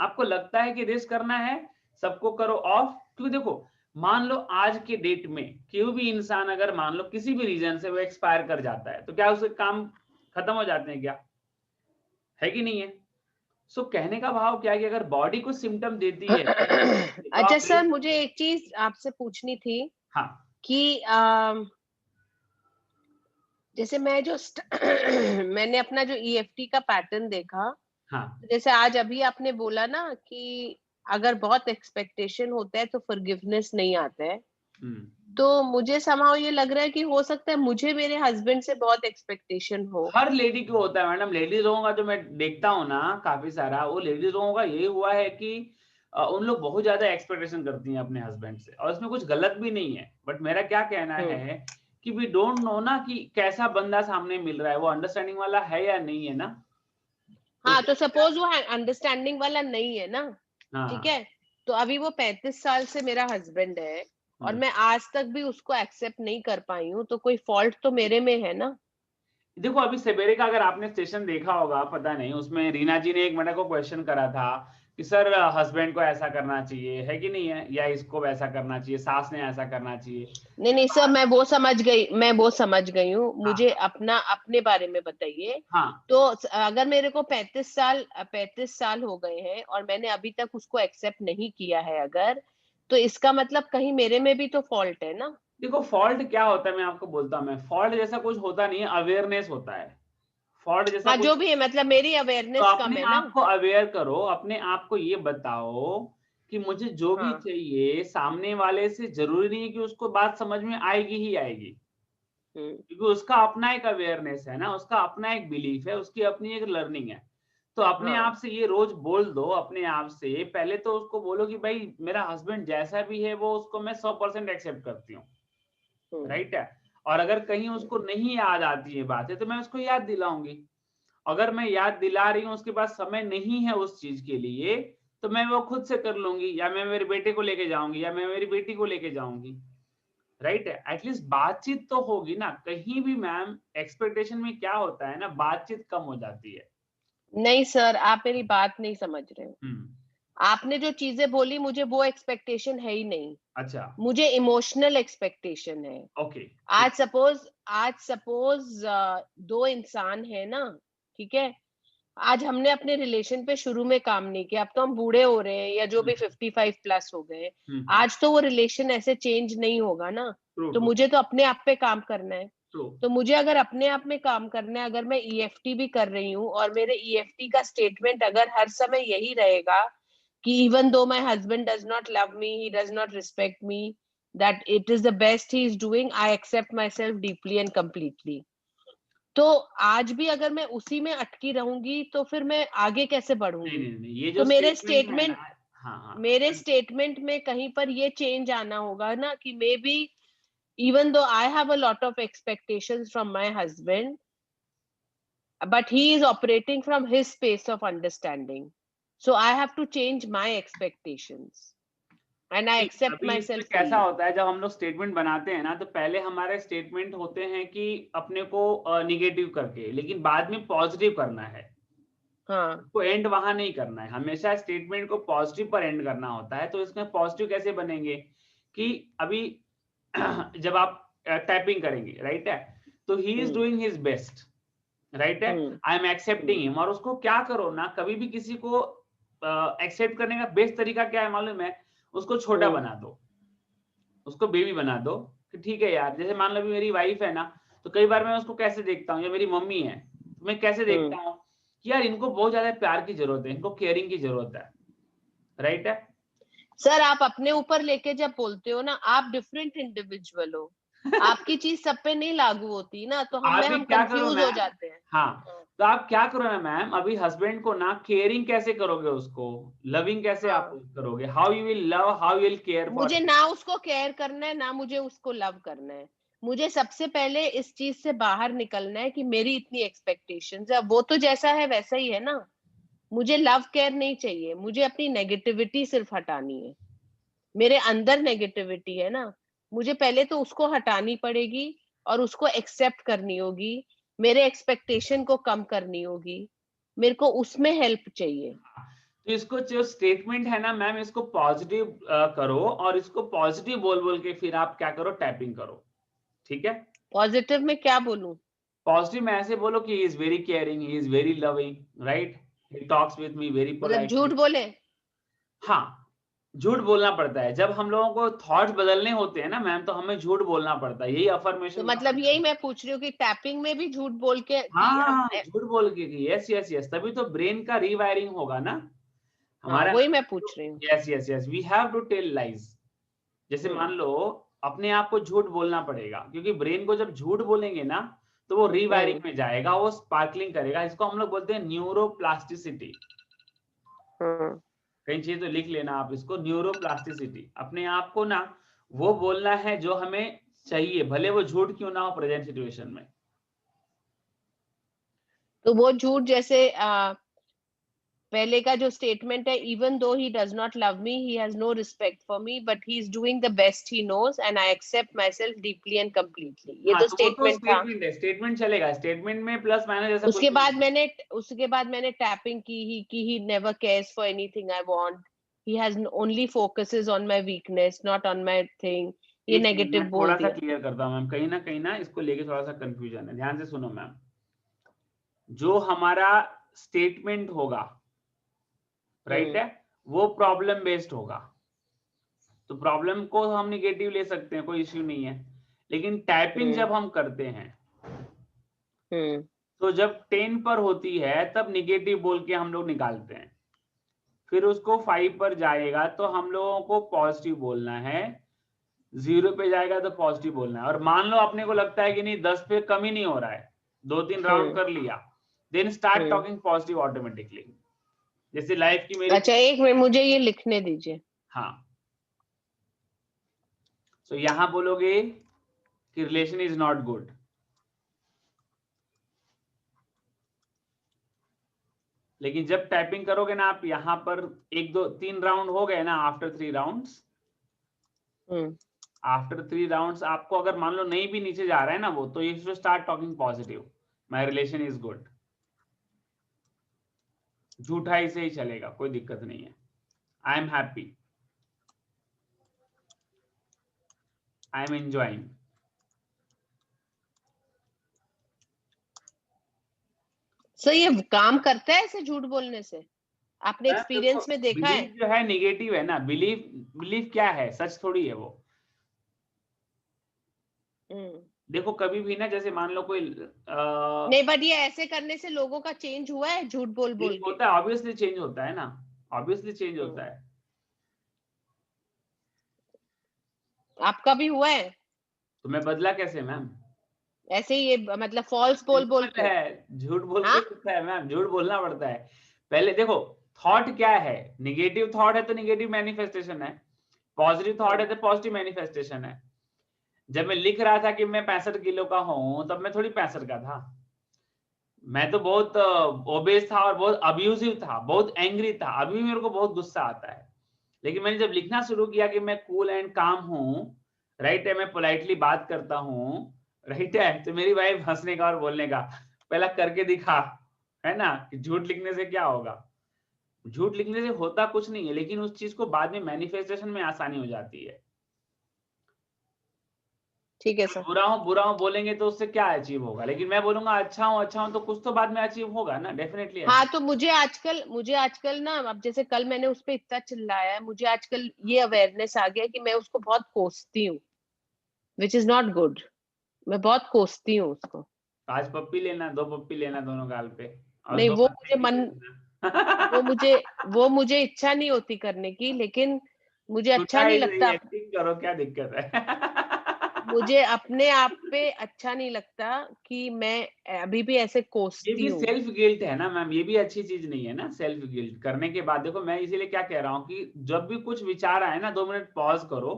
आपको लगता है कि रेस्ट करना है, सबको करो ऑफ। क्योंकि देखो, मान लो आज के डेट में कोई भी इंसान अगर मान लो किसी भी रीजन से वो एक्सपायर कर जाता है, तो क्या उसके काम खत्म हो जाते हैं क्या? है कि नहीं है? सो कहने का भाव क्या है कि अगर बॉडी को सिम्टम देती है तो अच्छा आप सर, रेस्ट। मुझे एक चीज आपसे पूछनी थी हाँ कि जैसे मैं जो मैंने अपना जो ईएफटी का पैटर्न देखा, हाँ। जैसे आज अभी आपने बोला ना कि अगर बहुत एक्सपेक्टेशन होता है तो फॉरगिवनेस नहीं आता है, हम्म। तो मुझे somehow ये लग रहा है कि हो सकता है मुझे मेरे हस्बैंड से बहुत एक्सपेक्टेशन हो। हर लेडी को होता है मैडम, लेडीज लोगों का जो मैं देखता हूँ ना काफी सारा, वो लेडीज लोगों का यही हुआ है कि उन लोग बहुत ज्यादा एक्सपेक्टेशन करती हैं अपने हस्बैंड से, और इसमें कुछ गलत भी नहीं है। बट मेरा क्या कहना हम्म। है कि वी डोंट नो ना कि कैसा बंदा सामने मिल रहा है, वो अंडरस्टैंडिंग वाला है या नहीं है ना। तो हाँ, फिर तो क्या। सपोज वो अंडरस्टैंडिंग वाला नहीं है ना, ठीक हाँ। है। तो अभी वो 35 साल से मेरा हस्बैंड है और हम्म। मैं आज तक भी उसको एक्सेप्ट नहीं कर पाई हूँ, तो कोई फॉल्ट तो मेरे में है ना। देखो अभी सवेरे का अगर आपने स्टेशन देखा होगा, पता नहीं, उसमें रीना जी ने एक मेरे को क्वेश्चन करा था कि सर हस्बैंड को ऐसा करना चाहिए है कि नहीं है, या इसको वैसा करना चाहिए, सास ने ऐसा करना चाहिए। नहीं नहीं सर, मैं वो समझ गई, मैं वो समझ गई हूँ। मुझे हाँ अपना अपने बारे में बताइए। हाँ। तो अगर मेरे को 35 साल हो गए हैं और मैंने अभी तक उसको एक्सेप्ट नहीं किया है अगर, तो इसका मतलब कहीं मेरे में भी तो फॉल्ट है ना। देखो फॉल्ट क्या होता है, मैं आपको बोलता हूँ, मैं फॉल्ट जैसा कुछ होता नहीं है, अवेयरनेस होता है। फॉल्ट जैसा हाँ, कुछ, जो भी है, मतलब मेरी तो अवेयरनेस कम अपने है आप ना। को अवेयर करो, अपने आप को ये बताओ कि मुझे जो भी हाँ। चाहिए सामने वाले से, जरूरी नहीं है कि उसको बात समझ में आएगी ही आएगी, हम्म। क्योंकि उसका अपना एक अवेयरनेस है ना, उसका अपना एक बिलीफ है, उसकी अपनी एक लर्निंग है। तो अपने हाँ। आप से ये रोज बोल दो, अपने आप से पहले तो उसको बोलो कि भाई मेरा हस्बैंड जैसा भी है वो, उसको मैं 100% एक्सेप्ट करती हूँ, हम्म। राइट है। और अगर कहीं उसको नहीं याद आती है बातें तो मैं उसको याद दिलाऊंगी। अगर मैं याद दिला रही हूँ, उसके पास समय नहीं है उस चीज के लिए, तो मैं वो खुद से कर लूंगी, या मैं मेरे बेटे को लेके जाऊंगी, या मैं मेरी बेटी को लेके जाऊंगी, राइट है। एटलीस्ट बातचीत तो होगी ना कहीं भी मैम। एक्सपेक्टेशन में क्या होता है ना, बातचीत कम हो जाती है। नहीं सर, आप मेरी बात नहीं समझ रहे हो। हम्म। आपने जो चीजें बोली, मुझे वो एक्सपेक्टेशन है ही नहीं। अच्छा। मुझे इमोशनल एक्सपेक्टेशन है। ओके। आज सपोज दो इंसान है ना, ठीक है। आज हमने अपने रिलेशन पे शुरू में काम नहीं किया, अब तो हम बूढ़े हो रहे हैं या जो भी 55+ हो गए। हम्म। आज तो वो रिलेशन ऐसे चेंज नहीं होगा ना। ट्रू तो ट्रू मुझे तो अपने आप पे काम करना है। ट्रू। तो मुझे अगर अपने आप में काम करना है, अगर मैं ईएफटी भी कर रही हूँ और मेरे ईएफटी का स्टेटमेंट अगर हर समय यही रहेगा कि even though my husband does not love me, he does not respect me, that it is the best he is doing, I accept myself deeply and completely. तो आज भी अगर मैं उसी में अटकी रहूंगी तो फिर मैं आगे कैसे नहीं बढ़ूंगी। नहीं नहीं, ये जो तो स्टेटमेंट है ना, हाँ मेरे हाँ। स्टेटमेंट में कहीं पर ये चेंज आना होगा ना कि may be even though I have a lot of expectations from my husband, but he is operating from his space of understanding. So I have to change my expectations and I accept अभी इसमें myself कैसा fully. होता है, जब हम लोग statement बनाते हैं ना, तो पहले हमारे स्टेटमेंट होते हैं कि अपने को निगेटिव करके, लेकिन बाद में पॉजिटिव करना है। हाँ। को एंड वहां नहीं करना है, हमेशा स्टेटमेंट को पॉजिटिव पर एंड करना होता है। तो इसमें पॉजिटिव कैसे बनेंगे कि अभी जब आप टाइपिंग करेंगे, राइट है, तो he is hmm. Doing his best, right है, hmm. I am accepting hmm. Him. और उसको क्या करो ना, कभी भी किसी को एक्सेप्ट करने का बेस्ट तरीका क्या है मालूम है? उसको छोटा हम्म। बना दो, उसको बेबी बना दो कि ठीक है यार, जैसे मान लो मेरी वाइफ है ना, तो कई बार मैं उसको कैसे देखता हूँ, या मेरी मम्मी है तो मैं कैसे देखता हम्म। हूँ कि यार इनको बहुत ज्यादा प्यार की जरूरत है, इनको केयरिंग की जरूरत है, राइट है। सर, आप अपने ऊपर लेके जब बोलते हो ना, आप डिफरेंट इंडिविजुअल हो। आपकी चीज सब पे नहीं लागू होती ना, तो आप भी हम क्या करो कंफ्यूज हो मैम, जाते हैं। हाँ, हाँ। तो आप क्या करो ना मैम, अभी हस्बैंड को ना केयरिंग कैसे करोगे, उसको लविंग कैसे आप हाँ। करोगे, how you will love, how you will care for. मुझे ना उसको केयर करना है, ना मुझे उसको लव करना है। मुझे सबसे पहले इस चीज से बाहर निकलना है कि मेरी इतनी एक्सपेक्टेशंस है, वो तो जैसा है वैसा ही है ना। मुझे लव केयर नहीं चाहिए, मुझे अपनी नेगेटिविटी सिर्फ हटानी है। मेरे अंदर नेगेटिविटी है ना, मुझे पहले तो उसको हटानी पड़ेगी और उसको एक्सेप्ट करनी होगी, मेरे एक्सपेक्टेशन को कम करनी होगी, मेरे को उसमें हेल्प चाहिए। तो इसको जो स्टेटमेंट है ना मैम, इसको पॉजिटिव करो और इसको पॉजिटिव बोल बोल के फिर आप क्या करो, टैपिंग करो, ठीक है। पॉजिटिव में क्या बोलूं? पॉजिटिव में ऐसे बोलो कि he is very caring, he is very loving, right, he talks with me very मतलब झूठ पोलाइटली। बोले? हाँ, झूठ बोलना पड़ता है। जब हम लोगों को थॉट्स बदलने होते हैं ना मैम, तो हमें झूठ बोलना पड़ता है, यही तो अफर्मेशन का मतलब मतलब यही है। मैं पूछ रही हूँ कि टैपिंग में भी झूठ बोल के हाँ कि हाँ हम हाँ, झूठ बोल के, यस यस यस, तभी तो ब्रेन का रीवायरिंग होगा ना हाँ, हमारा। वही मैं पूछ रही हूँ। Yes yes yes, we have to tell lies. जैसे मान हम्म। लो अपने आप को झूठ बोलना पड़ेगा, क्योंकि ब्रेन को जब झूठ बोलेंगे ना तो वो रीवायरिंग हम्म। में जाएगा, वो स्पार्कलिंग करेगा। इसको हम लोग बोलते हैं न्यूरोप्लास्टिसिटी। हम्म। कई चीज तो लिख लेना आप इसको, न्यूरोप्लास्टिसिटी। अपने आप को ना वो बोलना है जो हमें चाहिए, भले वो झूठ क्यों ना हो प्रेजेंट सिचुएशन में। तो वो झूठ जैसे पहले का जो स्टेटमेंट है, even though he does not love me, he has no respect for me, but he is doing the best he knows and I accept myself deeply and completely, ये हाँ, तो तो वो तो स्टेटमेंट था। Statement है, statement चलेगा, statement में प्लस माइनस ऐसा कुछ उसके भी बाद नहीं। मैंने उसके बाद मैंने टैपिंग की ही कि he never cares for anything I want, he has only focuses on my weakness not on my thing, ये एक मिनट, नेगेटिव मैं बोल थोड़ा सा दिया। क्लियर करता हूँ मैम, कहीं ना इसको लेके थोड़ा सा कंफ्यूजन है, ध्यान से सुनो मैम। जो हमारा स्टेटमेंट होगा, राइट हम्म। है, वो प्रॉब्लम बेस्ड होगा। तो प्रॉब्लम को हम निगेटिव ले सकते हैं, कोई इश्यू नहीं है। लेकिन टाइपिंग हम्म। जब हम करते हैं, हम्म। तो जब 10 पर होती है तब निगेटिव बोल के हम लोग निकालते हैं। फिर उसको 5 पर जाएगा तो हम लोगों को पॉजिटिव बोलना है, 0 पे जाएगा तो पॉजिटिव बोलना है। और मान लो अपने को लगता है कि नहीं 10 पे कम ही नहीं हो रहा है, 2-3 राउंड हम्म। कर लिया, then start hmm. Talking positive automatically. जैसे लाइफ की मेरी, अच्छा, एक मिनट मुझे ये लिखने दीजिए। हाँ, तो यहां बोलोगे कि रिलेशन इज नॉट गुड। लेकिन जब टाइपिंग करोगे ना आप, यहां पर 1 2 3 राउंड हो गए ना, आफ्टर 3 राउंड्स, हम्म। आफ्टर 3 राउंड्स आपको अगर मान लो नहीं भी नीचे जा रहा है ना वो, तो you should start talking positive, my relation is good. झूठा ही से ही चलेगा, कोई दिक्कत नहीं है। I am happy, I am enjoying. Sir ये काम करता है ऐसे झूठ बोलने से? आपने देखो, एक्सपीरियंस में देखा है? बिलीफ जो है निगेटिव है ना, बिलीफ, बिलीफ क्या है, सच थोड़ी है वो। हम्म। देखो कभी भी ना, जैसे मान लो कोई नहीं, बट ये ऐसे करने से लोगों का चेंज हुआ है झूठ बोल बोल के? होता है, ऑब्वियसली चेंज होता है ना, ऑब्वियसली चेंज हम्म। होता है। आपका भी हुआ है? तो मैं बदला कैसे मैम? ऐसे ही ये मतलब फॉल्स बोल बोल सिंपल के? है, झूठ बोल के हाँ। होता है मैम, झूठ बोलना पड़ता है। पहले देखो, थॉट क्या है, निगेटिव थॉट है तो निगेटिव मैनिफेस्टेशन है, पॉजिटिव थॉट है हम्म। तो पॉजिटिव मैनिफेस्टेशन है। जब मैं लिख रहा था कि मैं 65 किलो का हूं, तब मैं थोड़ी 65 का था। मैं तो बहुत ओबेस था और बहुत अब्यूजिव था, बहुत एंग्री था। अभी भी मेरे को बहुत गुस्सा आता है। लेकिन मैंने जब लिखना शुरू किया कि मैं कूल एंड काम हूँ, राइट है, मैं पोलाइटली बात करता हूँ, राइट है, तो मेरी वाइफ हंसने का और बोलने का, पहला करके दिखा, है ना, कि झूठ लिखने से क्या होगा। झूठ लिखने से होता कुछ नहीं है, लेकिन उस चीज को बाद में मैनिफेस्टेशन में आसानी हो जाती है। ठीक है सर। बुरा हूं बोलेंगे तो उससे क्या अचीव होगा, लेकिन मैं बोलूंगा अच्छा हूं तो कुछ तो बाद में अचीव होगा ना, डेफिनेटली हाँ, अचीव। तो मुझे आजकल ना, अब जैसे कल मैंने उस पे इतना चिल्लाया है, मुझे आजकल ये अवेयरनेस आ गया कि मैं उसको बहुत कोसती हूँ, विच इज नॉट गुड। मैं बहुत कोसती हूँ उसको। आज पप्पी लेना, 2 पप्पी लेना दोनों गाल पे, और नहीं, 2 वो पत्ते मुझे भी मन वो लेना। मुझे वो मुझे इच्छा नहीं होती करने की, लेकिन मुझे अच्छा झूठा नहीं लगता। एक्टिंग करो, क्या दिक्कत है? मुझे अपने आप पे अच्छा नहीं लगता कि मैं अभी भी ऐसे ये कोसती भी हूँ। सेल्फ गिल्ट है ना मैम, ये भी अच्छी चीज नहीं है ना, सेल्फ गिल्ट करने के बाद। देखो मैं इसीलिए क्या कह रहा हूँ कि जब भी कुछ विचार आए ना, 2 मिनट पॉज करो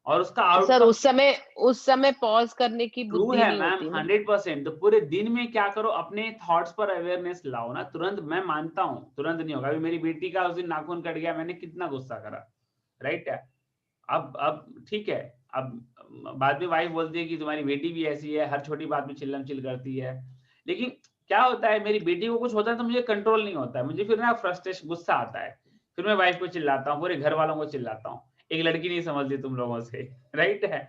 और उसका सर आउटकम उस समय पॉज करने की ट्रू बुद्धि है नहीं मैम, होती ना। 100%। तो पूरे दिन में क्या करो, अपने थॉट्स पर अवेयरनेस लाओ ना। तुरंत, मैं मानता हूँ तुरंत नहीं होगा। अभी मेरी बेटी का उस दिन नाखून कट गया, मैंने कितना गुस्सा करा, राइट है। अब ठीक है, अब बाद में वाइफ बोलती है कि तुम्हारी बेटी भी ऐसी है, हर छोटी बात में चिल्लम चिल करती है। लेकिन क्या होता है, मेरी बेटी को कुछ होता है तो मुझे कंट्रोल नहीं होता है, मुझे फिर ना फ्रस्ट्रेशन, गुस्सा आता है, फिर मैं वाइफ को चिल्लाता हूँ, पूरे घर वालों को चिल्लाता हूँ, एक लड़की नहीं समझती तुम लोगों से, राइट है।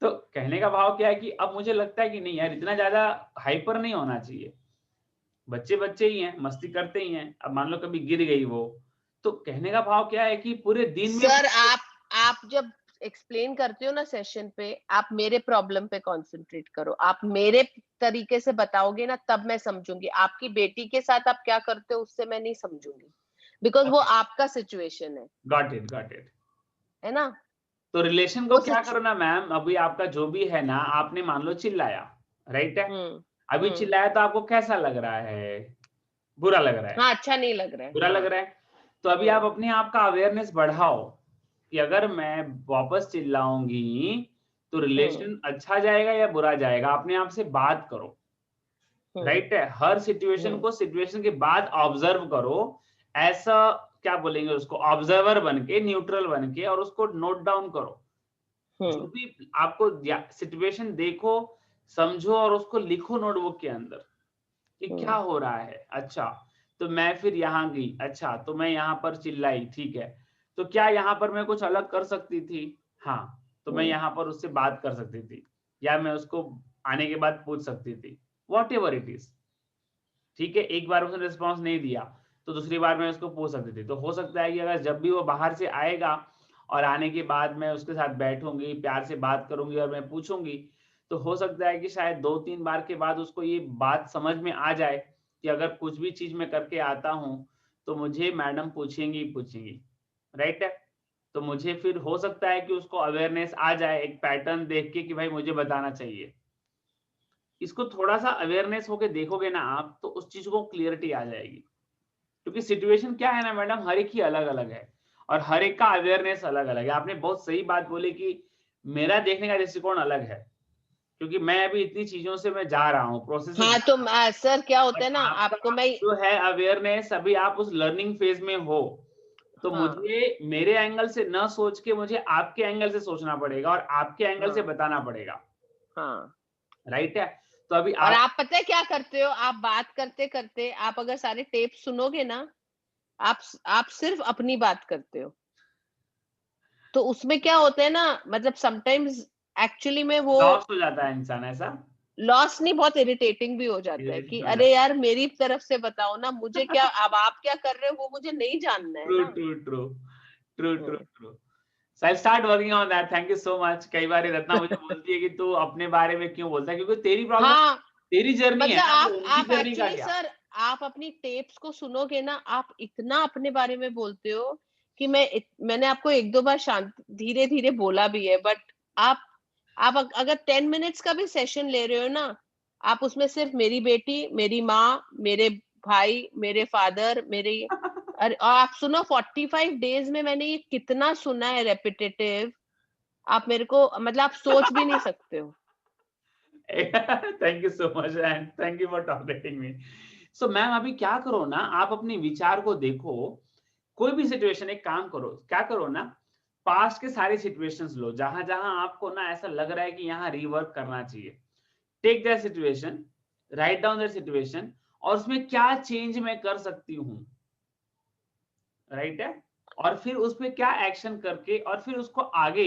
तो कहने का भाव क्या है कि अब मुझे लगता है कि नहीं यार, इतना ज्यादा हाइपर नहीं होना चाहिए। बच्चे बच्चे ही हैं, मस्ती करते ही हैं। अब मान लो कभी गिर गई वो, तो कहने का भाव क्या है कि पूरे दिन में सर आप जब एक्सप्लेन करते हो ना सेशन पे, आप मेरे प्रॉब्लम पे कंसंट्रेट करो। आप मेरे तरीके से बताओगे ना, तब मैं समझूंगी। आपकी बेटी के साथ आप क्या करते हो उससे मैं नहीं समझूंगी, बिकॉज वो आपका सिचुएशन गॉट इट। है ना। तो रिलेशन को वो क्या सिचु करो ना मैम, अभी आपका जो भी है ना, आपने मान लो चिल्लाया, राइट है। हम्म अभी हम्म चिल्लाया तो आपको कैसा लग रहा है? बुरा लग रहा है, हाँ, अच्छा नहीं लग रहा है, बुरा लग हाँ। रहा है। तो अभी आप हम्म अपने आप का अवेयरनेस बढ़ाओ कि अगर मैं वापस चिल्लाऊंगी तो हम्म रिलेशन अच्छा जाएगा या बुरा जाएगा। अपने आप से बात करो, हम्म राइट है। हर सिचुएशन हम्म को सिचुएशन के बाद ऑब्जर्व करो। ऐसा क्या बोलेंगे उसको, ऑब्जर्वर बन के, न्यूट्रल बन के, और उसको नोट डाउन करो। जो हम्म भी आपको सिचुएशन देखो, समझो, और उसको लिखो नोटबुक के अंदर कि क्या हम्म हो रहा है। अच्छा, तो मैं फिर यहाँ गई, अच्छा तो मैं यहाँ पर चिल्लाई, ठीक है, तो क्या यहाँ पर मैं कुछ अलग कर सकती थी? हाँ, तो मैं हम्म यहाँ पर उससे बात कर सकती थी, या मैं उसको आने के बाद पूछ सकती थी, वॉट एवर इट इज। ठीक है, एक बार उसने रिस्पॉन्स नहीं दिया तो दूसरी बार मैं उसको पूछ सकती थी। तो हो सकता है कि अगर जब भी वो बाहर से आएगा और आने के बाद मैं उसके साथ बैठूंगी, प्यार से बात करूंगी और मैं पूछूंगी, तो हो सकता है कि शायद 2-3 बार के बाद उसको ये बात समझ में आ जाए कि अगर कुछ भी चीज मैं करके आता हूँ तो मुझे मैडम पूछेंगी ही पूछेंगी, राइट है। तो मुझे फिर हो सकता है कि उसको अवेयरनेस आ जाए एक पैटर्न देख के कि भाई मुझे बताना चाहिए। इसको थोड़ा सा अवेयरनेस होके देखोगे ना आप, तो उस चीज को क्लियरिटी आ जाएगी। क्योंकि सिचुएशन क्या है ना मैडम, हर एक की अलग अलग है, और हर एक का अवेयरनेस अलग अलग है। आपने बहुत सही बात बोली कि मेरा देखने का दृष्टिकोण अलग है, क्योंकि मैं अभी इतनी चीजों से मैं जा रहा हूँ, प्रोसेस से हाँ, जा तो रहा हूँ। सर क्या होता बट है ना, आपको आपका मैं जो है अवेयरनेस, अभी आप उस लर्निंग फेज में हो, तो हाँ मुझे मेरे एंगल से न सोच के मुझे आपके एंगल से सोचना पड़ेगा और आपके एंगल से हाँ बताना पड़ेगा, हाँ। राइट है। तो अभी और आप आप पता है क्या करते हो, आप बात करते करते आप अगर सारे टेप सुनोगे ना, आप सिर्फ अपनी बात करते हो। तो उसमें क्या होता है ना, मतलब समटाइम्स एक्चुअली में वो लॉस्ट हो जाता है इंसान, ऐसा लॉस नहीं, बहुत इरिटेटिंग भी हो जाता है कि इरिटेशन हो अरे जाता यार मेरी तरफ से बताओ ना, मुझे क्या, अब आप क्या कर रहे हो वो मुझे नहीं जानना है। है ट्रू ना। True true true true hmm. True. So I'll start working on that. Thank you so much. कई बार रत्ना मुझे बोलती है कि तू अपने बारे में क्यों बोलता है, क्योंकि तेरी प्रॉब्लम, हाँ, तेरी जर्नी है मतलब ना, तो उनकी आप जर्नी का एक्चुअली क्या। सर, आप अपनी टेप्स को सुनोगे ना, आप इतना अपने बारे में बोलते हो कि मैंने आपको एक दो बार शांत धीरे धीरे बोला भी है, बट आप अगर 10 मिनट्स का भी सेशन ले रहे हो ना, आप उसमें सिर्फ मेरी बेटी, मेरी माँ, मेरे भाई, मेरे फादर, मेरे, अरे और आप सुनो, 45 डेज में मैंने ये कितना सुना है रेपिटेटिव, आप मेरे को, मतलब आप सोच भी नहीं सकते हो। Thank you so much and thank you for tolerating me. So ma'am अभी क्या करो ना, आप अपने विचार को देखो। कोई भी सिचुएशन, एक काम करो, क्या करो ना, पास्ट के सारे सिचुएशंस लो जहां जहां आपको ना ऐसा लग रहा है कि यहाँ रिवर्क करना चाहिए। Take that situation, write down that situation, और उसमें क्या चेंज मैं कर सकती हूँ, राइट है। और फिर उस पे क्या एक्शन करके, और फिर उसको आगे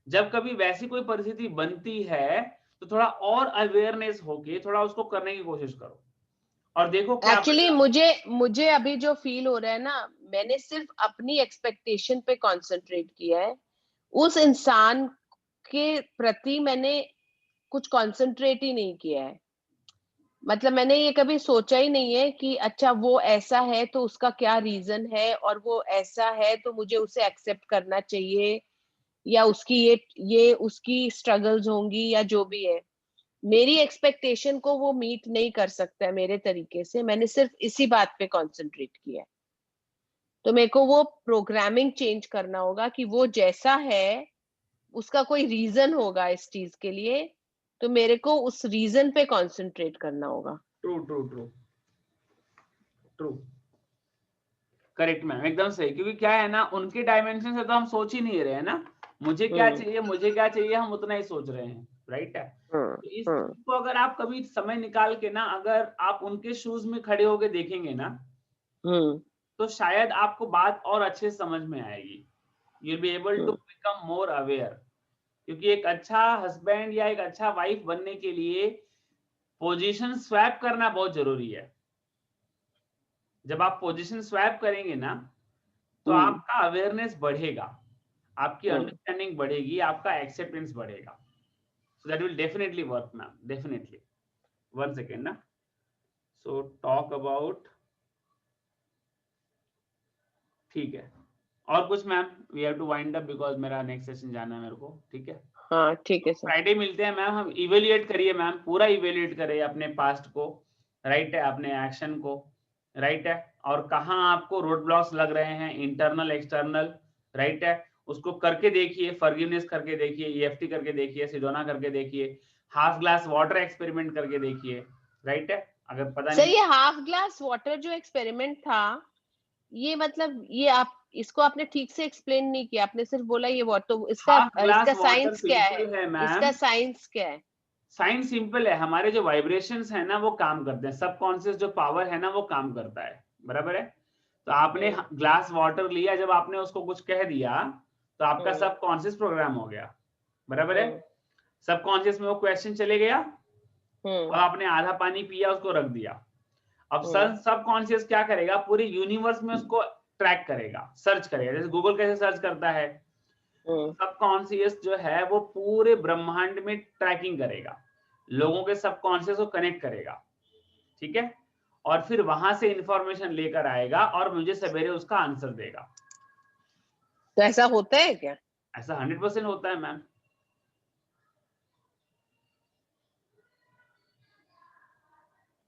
जब कभी वैसी कोई परिस्थिति बनती है तो थोड़ा और अवेयरनेस होके थोड़ा उसको करने की कोशिश करो, और देखो क्या एक्चुअली बदलाव। मुझे मुझे अभी जो फील हो रहा है ना, मैंने सिर्फ अपनी एक्सपेक्टेशन पे कंसंट्रेट किया है। उस इंसान के प्रति मैंने कुछ कंसंट्रेट ही नहीं किया है। मतलब मैंने ये कभी सोचा ही नहीं है कि अच्छा वो ऐसा है तो उसका क्या रीजन है, और वो ऐसा है तो मुझे उसे एक्सेप्ट करना चाहिए, या उसकी ये उसकी स्ट्रगल्स होंगी या जो भी है। मेरी एक्सपेक्टेशन को वो मीट नहीं कर सकता है मेरे तरीके से। मैंने सिर्फ इसी बात पे कंसंट्रेट किया है। तो मेरे को वो प्रोग्रामिंग चेंज करना होगा कि वो जैसा है उसका कोई रीजन होगा इस चीज के लिए, तो मेरे को उस रीजन पे कंसंट्रेट करना होगा। True true true true, correct ma'am, एकदम सही। क्योंकि क्या है ना, उनके डायमेंशन से तो हम सोच ही नहीं रहे हैं ना, मुझे क्या चाहिए, मुझे क्या चाहिए, हम उतना ही सोच रहे हैं, राइट है। तो इस चीज को अगर आप कभी समय निकाल के ना, अगर आप उनके शूज में खड़े होके देखेंगे ना, तो शायद आपको बात और अच्छे से समझ में आएगी, you will be able to become more aware. क्योंकि एक अच्छा हस्बैंड या एक अच्छा वाइफ बनने के लिए पोजीशन स्वैप करना बहुत जरूरी है। जब आप पोजीशन स्वैप करेंगे ना, तो आपका अवेयरनेस बढ़ेगा, आपकी अंडरस्टैंडिंग बढ़ेगी, आपका एक्सेप्टेंस बढ़ेगा। So that will definitely work ma'am, definitely. One second ना, सो टॉक अबाउट, ठीक है। और कुछ ma'am, we have to wind up because मेरा नेक्स्ट सेशन जाना है मेरे को, ठीक है। हाँ ठीक है सर। फ्राइडे मिलते हैं मैम, हम इवेल्युएट करिए मैम, पूरा इवेल्युएट करिए अपने पास्ट को, राइट है, अपने एक्शन को, राइट है, और कहाँ आपको रोड ब्लॉक्स लग रहे हैं, इंटरनल एक्सटर्नल, राइट है, उसको करके देखिए, फॉरगिवनेस करके देखिए, ईएफटी करके देखिए, सिडोना करके देखिए, हाफ ग्लास वाटर एक्सपेरिमेंट करके देखिए, राइट है। अगर पता सर नहीं, ये हाफ ग्लास वाटर जो एक्सपेरिमेंट था, ये मतलब ये आप इसको आपने ठीक से एक्सप्लेन नहीं किया, आपने सिर्फ बोला ये वाटर, तो इसका हाफ ग्लास इसका वाटर साइंस क्या है? सिंपल है मैम, इसका साइंस क्या है? साइंस सिंपल है, हमारे जो वाइब्रेशंस है ना वो काम करते हैं, सबकॉन्शियस जो पावर है ना वो काम करता है, बराबर है। तो आपने ग्लास वाटर लिया, जब आपने उसको कुछ कह दिया, तो आपका सबकॉन्शियस प्रोग्राम हो गया, बराबर है। सबकॉन्शियस में वो क्वेश्चन चले गया, और आपने आधा पानी पिया, उसको रख दिया। अब सबकॉन्शियस क्या करेगा, पूरे यूनिवर्स में उसको ट्रैक करेगा, सर्च करेगा, जैसे गूगल कैसे सर्च करता है, सबकॉन्शियस जो है वो पूरे ब्रह्मांड में ट्रैकिंग करेगा, लोगों के सबकॉन्शियस को कनेक्ट करेगा, ठीक है, और फिर वहां से इंफॉर्मेशन लेकर आएगा और मुझे सवेरे उसका आंसर देगा। तो ऐसा होता है क्या? ऐसा 100% होता है मैम।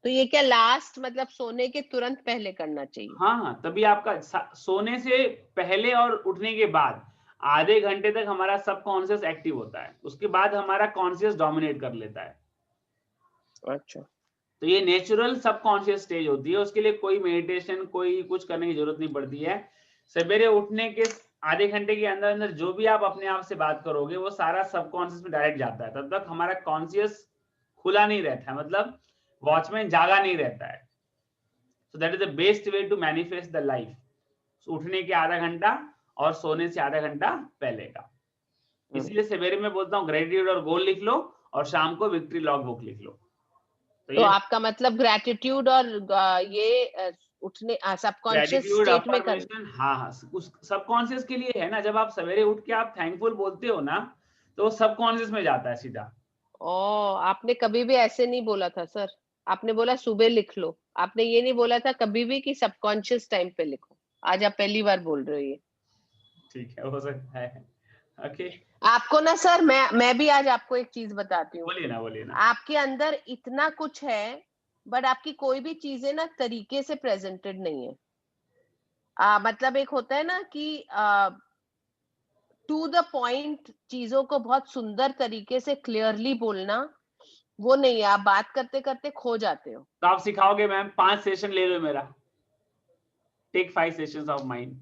तो ये क्या लास्ट मतलब सोने के तुरंत पहले करना चाहिए? हाँ हाँ, तभी आपका सोने से पहले और उठने के बाद आधे घंटे तक हमारा सबकॉन्शियस एक्टिव होता है, उसके बाद हमारा कॉन्शियस डोमिनेट कर लेता है। अच्छा। तो ये नेचुरल सबकॉन्शियस स्टेज होती है, उसके लिए कोई मेडिटेशन, कोई कुछ करने की जरूरत नहीं पड़ती है। सवेरे उठने के आधे घंटे के अंदर अंदर जो भी आप अपने आप से बात करोगे वो सारा सबकॉन्शियस में डायरेक्ट जाता है, तब तक हमारा कॉन्शियस खुला नहीं रहता है, मतलब वॉचमैन जागा नहीं रहता है। So that is the best way to manifest the life, उठने के आधा घंटा और सोने से आधा घंटा पहले का। इसलिए सवेरे में बोलता हूँ ग्रेटिट्यूड और गोल लिख लो, और शाम को विक्ट्री लॉग बुक लिख लो। तो आपका मतलब ग्रेटिट्यूड और ये उठने सबकॉन्शियस ग्रेटिट्यूड, स्टेट में कर। अफर्मेशन, हाँ हाँ, उस सबकॉन्शियस के लिए है ना, जब आप सवेरे उठ के आप थैंकफुल बोलते हो ना, तो सबकॉन्शियस में जाता है सीधा। ओ, आपने कभी भी ऐसे नहीं बोला था सर, आपने बोला सुबह लिख लो, आपने ये नहीं बोला था कभी भी कि सबकॉन्शियस टाइम पे लिखो। आज आप पहली बार बोल रहे हो ये। ठीक है, हो सकता है। ओके, आपको ना सर, मैं भी आज आपको एक चीज बताती हूँ। बोलिए ना, बोलिए ना। आपके अंदर इतना कुछ है, बट आपकी कोई भी चीजें ना तरीके से प्रेजेंटेड नहीं है। मतलब एक होता है ना कि टू द पॉइंट चीजों को बहुत सुंदर तरीके से क्लियरली बोलना, वो नहीं है। आप बात करते करते खो जाते हो। तो आप सिखाओगे मैम, 5 सेशन ले लो मेरा, टेक 5 सेशंस ऑफ माइंड।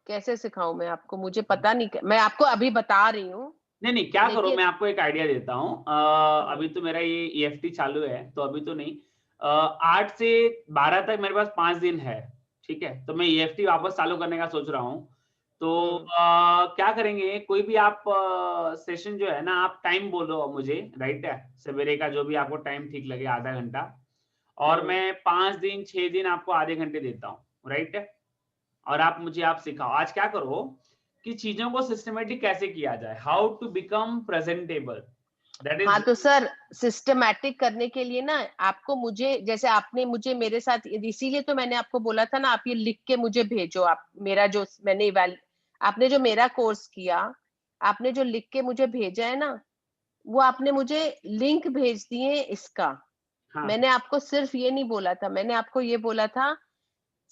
कैसे सिखाऊं मैं आपको? मुझे पता नहीं, मैं आपको अभी बता रही हूँ। नहीं नहीं, क्या करो, लेकिन मैं आपको एक आइडिया देता हूँ। अभी तो मेरा ये ईएफटी चालू है, तो अभी तो नहीं। 8 से 12 तक मेरे पास 5 दिन है, ठीक है, तो मैं ईएफटी वापस चालू करने का सोच रहा हूँ। तो क्या करेंगे, कोई भी आप सेशन जो है ना, आप टाइम बोलो मुझे, राइट है, सवेरे का जो भी आपको टाइम ठीक लगे, आधा घंटा, और मैं 5 दिन 6 दिन आपको आधे घंटे देता हूँ, राइट है, और आप मुझे आप सिखाओ। आज क्या करो कि चीजों को सिस्टमेटिक कैसे किया जाए, how to become presentable, that हाँ, इज। तो सर सिस्टमैटिक करने के लिए ना आपको, मुझे जैसे आपने मुझे मेरे साथ, इसीलिए तो मैंने आपको बोला था ना, आप ये लिख के मुझे भेजो। आप मेरा जो मैंने आपने जो मेरा कोर्स किया, आपने जो लिख के मुझे भेजा है ना, वो आपने मुझे लिंक भेज दिए इसका। हाँ मैंने आपको सिर्फ ये नहीं बोला था, मैंने आपको ये बोला था,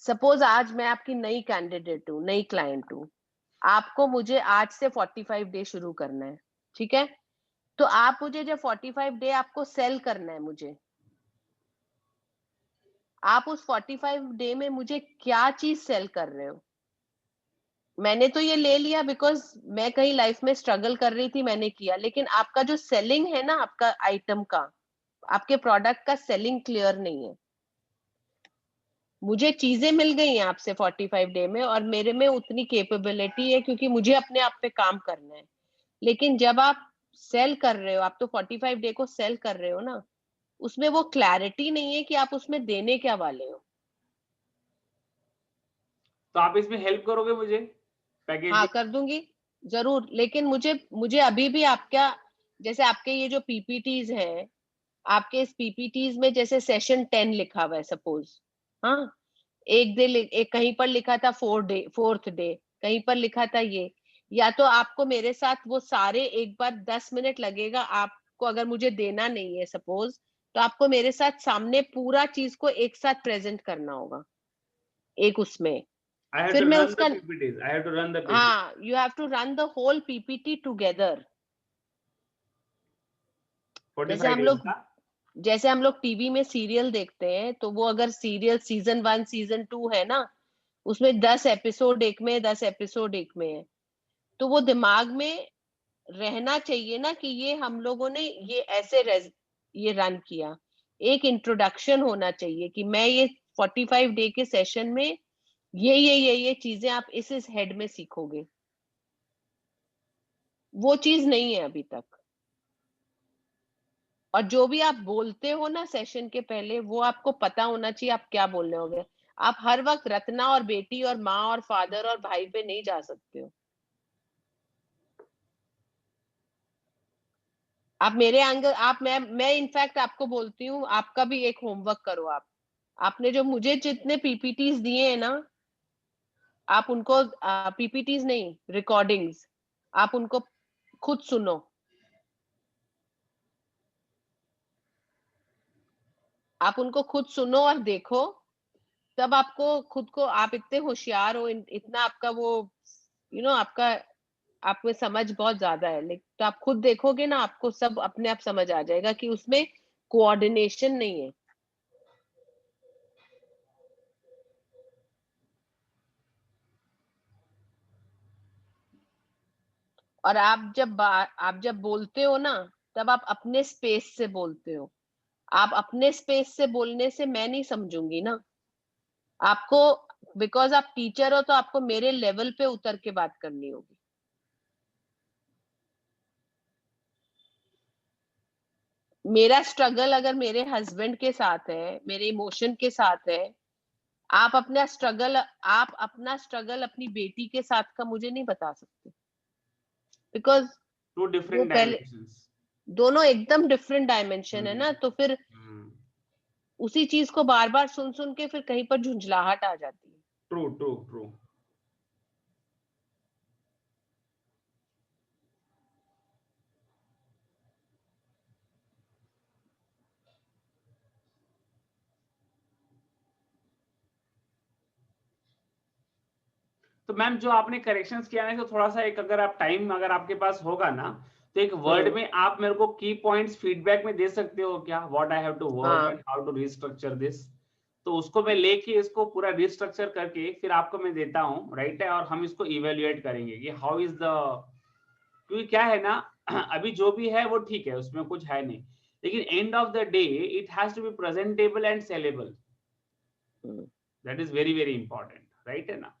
सपोज आज मैं आपकी नई कैंडिडेट हूँ, नई क्लाइंट हूँ, आपको मुझे आज से 45 डे शुरू करना है, ठीक है? तो आप मुझे जो 45 डे आपको सेल करना है मुझे, आप उस 45 डे में मुझे क्या चीज सेल कर रहे हो? मैंने तो ये ले लिया बिकॉज मैं कहीं लाइफ में स्ट्रगल कर रही थी, मैंने किया, लेकिन आपका जो सेलिंग है ना, आपका आइटम का, आपके प्रोडक्ट का सेलिंग क्लियर नहीं है। मुझे चीजें मिल गई हैं आपसे 45 डे में और मेरे में उतनी कैपेबिलिटी है क्योंकि मुझे अपने आप पे काम करना है। लेकिन जब आप सेल कर रहे हो, आप तो 45 डे को सेल कर रहे हो ना, उसमें वो क्लैरिटी नहीं है कि आप उसमें देने क्या वाले हो। तो आप इसमें हेल्प करोगे मुझे हाँ, पैकेजिंग? कर दूंगी जरूर, लेकिन मुझे मुझे अभी भी आपका, जैसे आपके ये जो पीपीटीज है, आपके इस पीपीटीज में जैसे सेशन 10 लिखा हुआ है सपोज, हाँ, एक डे एक कहीं पर लिखा था 4th डे, कहीं पर लिखा था ये, या तो आपको मेरे साथ वो सारे एक बार 10 मिनट लगेगा आपको, अगर मुझे देना नहीं है सपोज, तो आपको मेरे साथ सामने पूरा चीज को एक साथ प्रेजेंट करना होगा एक उसमें, I have फिर to मैं run the उसका, PPTs. I have to run the PPT. हाँ, you have to run the whole PPT together. जैसे 45 हम days लोग का? जैसे हम लोग टीवी में सीरियल देखते हैं, तो वो अगर सीरियल सीजन 1 सीजन 2 है ना, उसमें 10 एपिसोड एक में, 10 एपिसोड एक में है, तो वो दिमाग में रहना चाहिए ना कि ये हम लोगों ने ये ऐसे ये रन किया। एक इंट्रोडक्शन होना चाहिए कि मैं ये 45 डे के सेशन में ये चीजें आप इस हेड में सीखोगे। वो चीज नहीं है अभी तक। और जो भी आप बोलते हो ना सेशन के पहले, वो आपको पता होना चाहिए आप क्या बोलने होगे। आप हर वक्त रत्ना और बेटी और माँ और फादर और भाई पे नहीं जा सकते हो। आप मेरे एंगल, आप मैं इनफैक्ट आपको बोलती हूँ, आपका भी एक होमवर्क करो आप। आपने जो मुझे जितने पीपीटीज दिए हैं ना, आप उनको, पीपीटीज नहीं, रिकॉर्डिंग्स, आप उनको खुद सुनो। आप उनको खुद सुनो और देखो, तब आपको खुद को, आप इतने होशियार हो, इतना आपका वो आपका, आप में समझ बहुत ज्यादा है, लेकिन तो आप खुद देखोगे ना, आपको सब अपने आप समझ आ जाएगा कि उसमें कोऑर्डिनेशन नहीं है। और आप जब बोलते हो ना, तब आप अपने स्पेस से बोलते हो। आप अपने स्पेस से बोलने से मैं नहीं समझूंगी ना आपको, बिकॉज आप टीचर हो तो आपको मेरे लेवल पे उतर के बात करनी होगी। मेरा स्ट्रगल अगर मेरे हस्बैंड के साथ है, मेरे इमोशन के साथ है, आप अपना स्ट्रगल अपनी बेटी के साथ का मुझे नहीं बता सकते, बिकॉज Two वो different पहले, dimensions. दोनों एकदम डिफरेंट डायमेंशन है Hmm. ना, तो फिर Hmm. उसी चीज को बार बार सुन सुन के फिर कहीं पर झुंझलाहट आ जाती है। True, true, true. तो मैम जो आपने करेक्शंस किया है, तो थोड़ा सा एक, अगर आप टाइम अगर आपके पास होगा ना, तो एक वर्ड में आप मेरे को की पॉइंट्स फीडबैक में दे सकते हो क्या? What I have to work and हाँ, हाउ टू रिस्ट्रक्चर दिस। तो उसको मैं लेके इसको पूरा रिस्ट्रक्चर करके फिर आपको मैं देता हूँ, राइट है, और हम इसको इवेल्युएट करेंगे कि हाउ इज द, क्योंकि क्या है ना, अभी जो भी है वो ठीक है, उसमें कुछ है नहीं, लेकिन end of the day it has to be presentable and saleable. That is very very important, right है ना?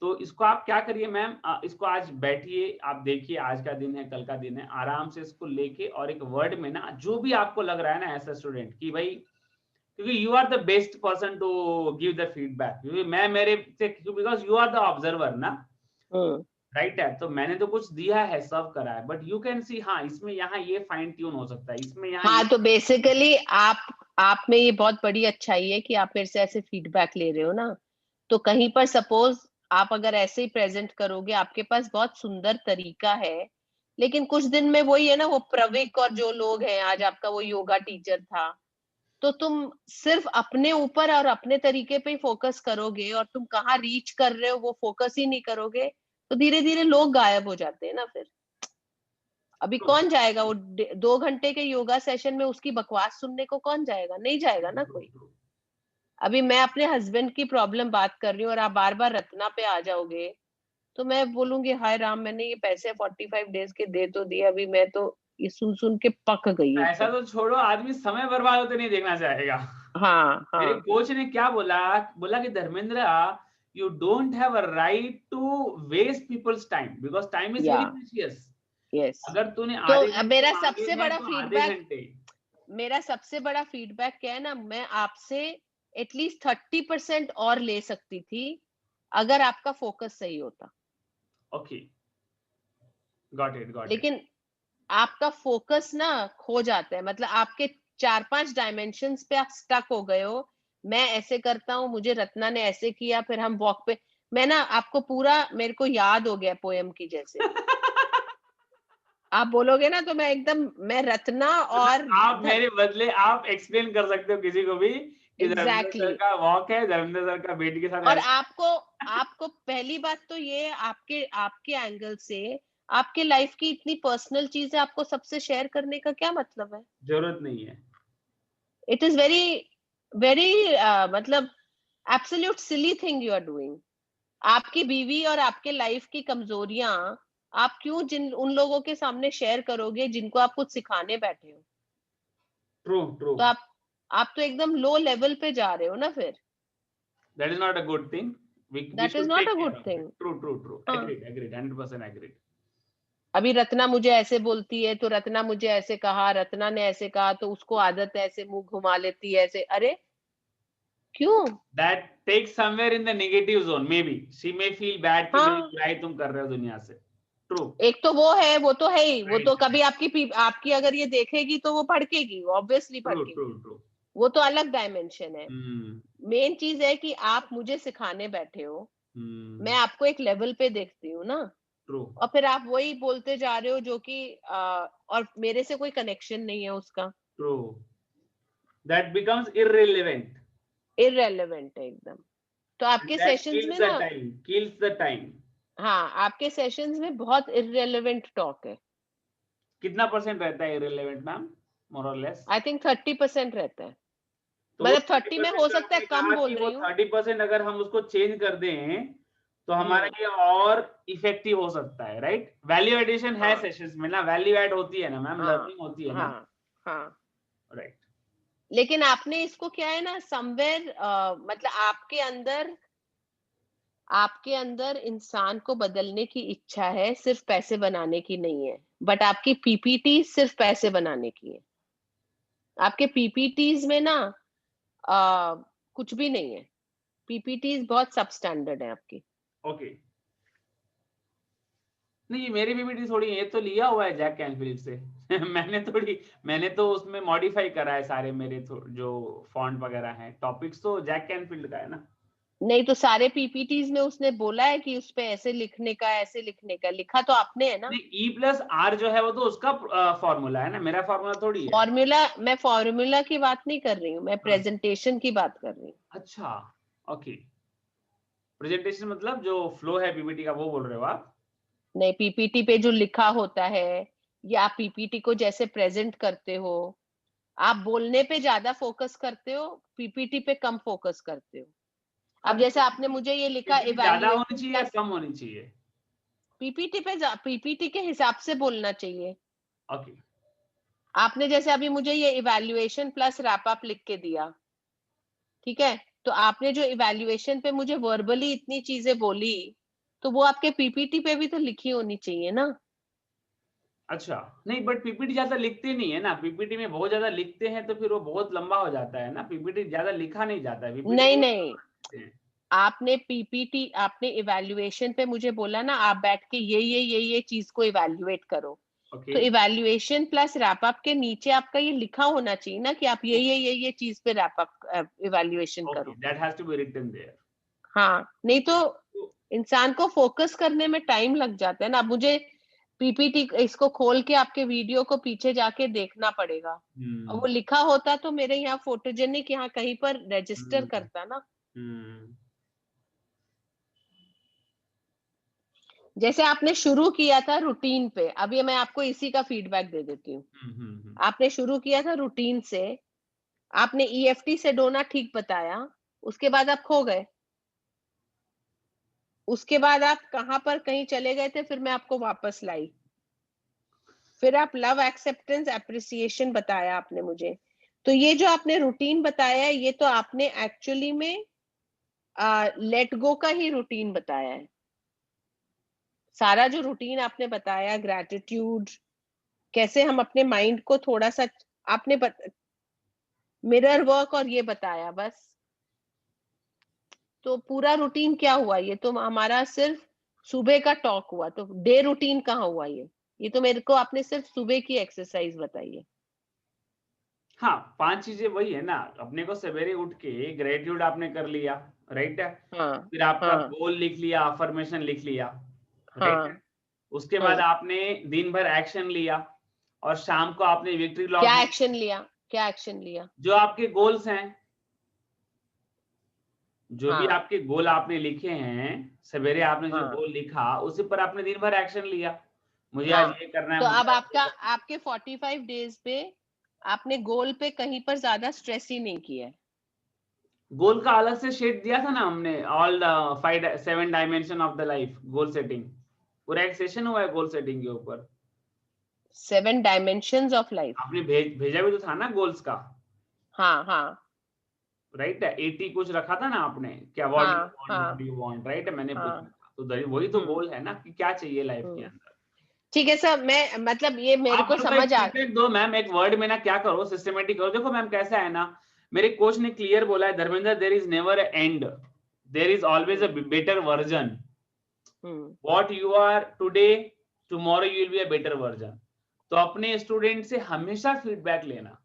तो इसको आप क्या करिए मैम, इसको आज बैठिए, आप देखिए, आज का दिन है, कल का दिन है, आराम से इसको लेके और एक वर्ड में ना, जो भी आपको लग रहा है ना ऐसा स्टूडेंट कि भाई, क्योंकि you are the best person to give the feedback, क्योंकि मैं मेरे से, because you are the observer ना, राइट है, तो मैंने तो कुछ दिया है, सर्व करा है, बट यू कैन सी, हाँ इसमें यहाँ ये फाइन ट्यून हो सकता है, इसमें यहाँ हाँ, ये। तो बेसिकली आप में ये बहुत बड़ी अच्छाई है कि आप मेरे से ऐसे फीडबैक ले रहे हो ना, तो कहीं पर सपोज आप अगर ऐसे ही प्रेजेंट करोगे, आपके पास बहुत सुंदर तरीका है, लेकिन कुछ दिन में वही है ना, वो प्रविक और जो लोग हैं, आज आपका वो योगा टीचर था, तो तुम सिर्फ अपने ऊपर और अपने तरीके पे ही फोकस करोगे और तुम कहाँ रीच कर रहे हो वो फोकस ही नहीं करोगे, तो धीरे धीरे लोग गायब हो जाते हैं ना फिर। अभी कौन जाएगा वो 2 घंटे के योगा सेशन में, उसकी बकवास सुनने को कौन जाएगा? नहीं जाएगा ना कोई। अभी मैं अपने हस्बैंड की प्रॉब्लम बात कर रही हूँ और आप बार बार रत्ना पे आ जाओगे, तो मैं बोलूंगी हाय राम, मैंने ये पैसे 45 डेज के दे तो दिए, अभी मैं तो ये सुन सुन के पक गई ऐसा एकदम। तो छोड़ो, आदमी समय बर्बाद होते नहीं देखना चाहेगा। हाँ मेरे हाँ कोच ने क्या बोला, बोला कि Dharmendra, you don't have a right to waste people's time because time is ya very precious. Yes. अगर तूने तो आधे घंटे मेरा मांगे सबसे हैं बड़ा तो आधे फीडबैक, घंटे। मेरा सबसे बड़ा फीडबैक क्या है ना, मैं आपसे एटलीस्ट 30% और ले सकती थी अगर आपका फोकस सही होता। Okay, got it got it. लेकिन आपका फोकस ना खो जाता है, मतलब आपके 4-5 डायमेंशंस पे आप स्टक हो गए हो। मैं ऐसे करता हूँ, मुझे रत्ना ने ऐसे किया, फिर हम वॉक पे, मैं ना आपको पूरा, मेरे को याद हो गया पोयम की जैसे। आप बोलोगे ना तो मैं एकदम, मैं रत्ना और मतलब आप मेरे बदले आप एक्सप्लेन कर सकते हो किसी को भी कि धर्मेंद्र सर एग्जैक्टली। का वॉक है, धर्मेंद्र सर का बेटी के साथ और ऐसे। आपको आपको पहली बात तो ये, आपके आपके एंगल से आपके लाइफ की इतनी पर्सनल चीजें आपको सबसे शेयर करने का क्या मतलब है? जरूरत नहीं है। इट इज वेरी वेरी मतलब absolute silly thing you are doing. आपकी बीवी और आपके लाइफ की कमजोरियां आप क्यों जिन उन लोगों के सामने शेयर करोगे जिनको आप कुछ सिखाने बैठे हो? True true. तो आप तो एकदम लो लेवल पे जा रहे हो ना फिर। That is not a good thing. we that is should not take a care good of it. Thing. True true true. हाँ, Agreed agreed 100% agreed. अभी रत्ना मुझे ऐसे बोलती है तो रत्ना मुझे ऐसे कहा, रत्ना ने ऐसे कहा तो उसको आदत है ऐसे मुंह घुमा लेती है ऐसे, अरे क्यों? That takes somewhere in the negative zone maybe. She may feel bad कि मेरी हाँ, बुराई तुम कर रहे हो दुनिया से। True. एक तो वो है, वो तो है ही, वो Right तो कभी right. आपकी अगर ये देखेगी तो वो भड़केगी, ऑब्वियसली True भड़केगी। true true. वो तो अलग डायमेंशन है। Hmm. मेन चीज है कि आप मुझे सिखाने बैठे हो, मैं Hmm. आपको एक लेवल पे देखती हूँ ना, True. और फिर आप वही बोलते जा रहे हो जो कि और मेरे से कोई कनेक्शन नहीं है उसका। True. That becomes irrelevant. Irrelevant है एकदम। तो And आपके that सेशंस kills में the ना, time. Kills the time. हाँ, आपके सेशंस में बहुत इररेलेवेंट टॉक है। कितना परसेंट रहता है irrelevant ma'am? More or less. I think 30% रहता है। तो वो मतलब 30 में 30% हो जो सकता है, आपने कम कहा कि बोल वो रही हूँ। 30% अगर हम उसको चेंज कर दें तो हमारा हम्म। ये और इफेक्टिव हो सकता है, राइट? वैल्यू एडिशन है हाँ सेशंस में ना, वैल्यू ऐड होती है ना मैम, हाँ लर्निंग होती है ना, हाँ हाँ। राइट? लेकिन आपने इसको क्या है ना, समवेयर मतलब आपके अंदर इंसान को बदलने की इच्छा है, सिर्फ पैसे बनाने की नहीं है। बट आपकी पीपीटी सिर्फ पैसे बनाने की है। आपके पीपीटीज में ना कुछ भी नहीं है। पीपीटीज बहुत सब स्टैंडर्ड है आपकी। ओके। नहीं, ये मेरी पीपीटी थोड़ी, ये तो लिया हुआ है जैक कैनफिलिप से। मैंने तो उसमें मॉडिफाई करा है सारे मेरे जो फॉन्ट वगैरह हैं, टॉपिक्स तो जैक कैनफील्ड का है ना। नहीं तो सारे पीपीटीज में उसने बोला है कि उस पे ऐसे लिखने का, ऐसे लिखने का, लिखा तो आपने है ना। नहीं, E+R जो है वो तो उसका फॉर्मूला है ना, मेरा फॉर्मूला थोड़ी है। फॉर्मूला, मैं फॉर्मूला की बात नहीं कर रही हूँ, मैं हाँ, प्रेजेंटेशन की बात कर रही हूँ। अच्छा, ओके। प्रेजेंटेशन मतलब जो फ्लो है पीपीटी का वो बोल रहे हो आप? नहीं, पीपीटी पे जो लिखा होता है, या आप पीपीटी को जैसे प्रेजेंट करते हो, आप बोलने पे ज्यादा फोकस करते हो, पीपीटी पे कम फोकस करते हो। हाँ, अब तो जैसे आपने मुझे ये लिखा पीपीटी ज्यादा होनी इवैल्यूएशन चाहिए या प्लस, कम होनी चाहिए? पीपीटी के हिसाब से बोलना चाहिए। ओके। आपने जैसे अभी मुझे ये इवैल्यूएशन प्लस रैप अप लिख के दिया, ठीक है, तो आपने जो इवैल्यूएशन पे मुझे वर्बली इतनी चीजें बोली, तो वो आपके पीपीटी पे भी तो लिखी होनी चाहिए ना। अच्छा, नहीं बट पीपीटी ज्यादा लिखते नहीं है ना, पीपीटी में बहुत ज्यादा लिखते हैं तो फिर वो बहुत लंबा हो जाता है ना, पीपीटी ज्यादा लिखा नहीं जाता है, पीपीटी नहीं बहुत नहीं, लंबा लिखते हैं। आपने पीपीटी, आपने इवैल्यूएशन पे मुझे बोला ना, आप बैठ के ये चीज को इवैल्यूएट करो। ओके। तो इवैल्यूएशन प्लस रैप अप के नीचे आपका ये लिखा होना चाहिए ना कि आप ये चीज पे रैप अप इवैल्यूएशन ओके, करो। That has to be written there. हाँ, नहीं तो इंसान को फोकस करने में टाइम लग जाता है ना। अब मुझे पीपीटी इसको खोल के आपके वीडियो को पीछे जाके देखना पड़ेगा, और वो लिखा होता तो मेरे यहाँ फोटोजेनिक यहाँ कहीं पर रजिस्टर करता ना। जैसे आपने शुरू किया था रूटीन पे, अभी मैं आपको इसी का फीडबैक दे देती हूँ। आपने शुरू किया था रूटीन से, आपने ईएफटी से डोना ठीक बताया, उसके बाद आप खो गए। उसके बाद आप कहाँ पर कहीं चले गए थे, फिर मैं आपको वापस लाई। फिर आप लव, एक्सेप्टेंस, एप्रिसिएशन बताया आपने मुझे। तो ये जो आपने रूटीन बताया है, ये तो आपने एक्चुअली में लेट गो का ही रूटीन बताया है। सारा जो रूटीन आपने बताया, ग्रैटिट्यूड, कैसे हम अपने माइंड को थोड़ा सा, आपने मिरर वर्क और ये बताया बस। तो पूरा रूटीन क्या हुआ? ये तो हमारा सिर्फ सुबह का टॉक हुआ, तो डे रूटीन कहाँ हुआ? ये तो मेरे को आपने सिर्फ सुबह की एक्सरसाइज बताई है। हाँ, 5 चीजें वही है ना, अपने को सवेरे उठ के ग्रेटिट्यूड आपने कर लिया, राइट है। हाँ, फिर आपका हाँ, गोल लिख लिया, अफर्मेशन लिख लिया, राइट है। हाँ, उसके बाद हाँ। आपने दिन भर एक्शन लिया और शाम को आपने विक्ट्री लॉग क्या बुक, एक्शन लिया? क्या एक्शन लिया? जो आपके गोल्स हैं, जो भी हाँ, आपके गोल आपने लिखे हैं, सवेरे आपने जो हाँ, गोल लिखा उसी पर आपने दिन भर एक्शन लिया। मुझे आज हाँ। ये करना है, तो मुझे अब आज ये आपका, करना है। आपके 45 डेज पे आपने गोल पे कहीं पर ज्यादा स्ट्रेस ही नहीं किया है। गोल का अलग से शेड दिया था ना हमने, all the 7 dimension of the life goal setting, पूरा एक सेशन हुआ है गोल सेटिंग के ऊपर। 7 डायमेंशंस ऑफ लाइफ। आपने भेजा भी तो था ना गोल्स का, हाँ, हाँ, राइट है। 80 कुछ रखा था ना आपने, क्या व्हाट यू हाँ, वांट, व्हाट हाँ, यू वांट, राइट है, मैंने पूछा हाँ। था। तो वही तो हम्म, गोल है ना कि क्या चाहिए लाइफ के हम्म। अंदर। ठीक है सर, मैं मतलब ये मेरे आप को मेरे को एक समझ आ। फीडबैक दो मैम, एक वर्ड में ना क्या करो, सिस्टमेटिक करो। देखो मैम कैसा है ना, मेरे कोच ने क्लियर बोला है, Dharmendra there is never end, there is always a hmm, better version. Hmm, what you are today, tomorrow you will be a better version. तो अपने स्टूडेंट से हमेशा फीडबैक लेना,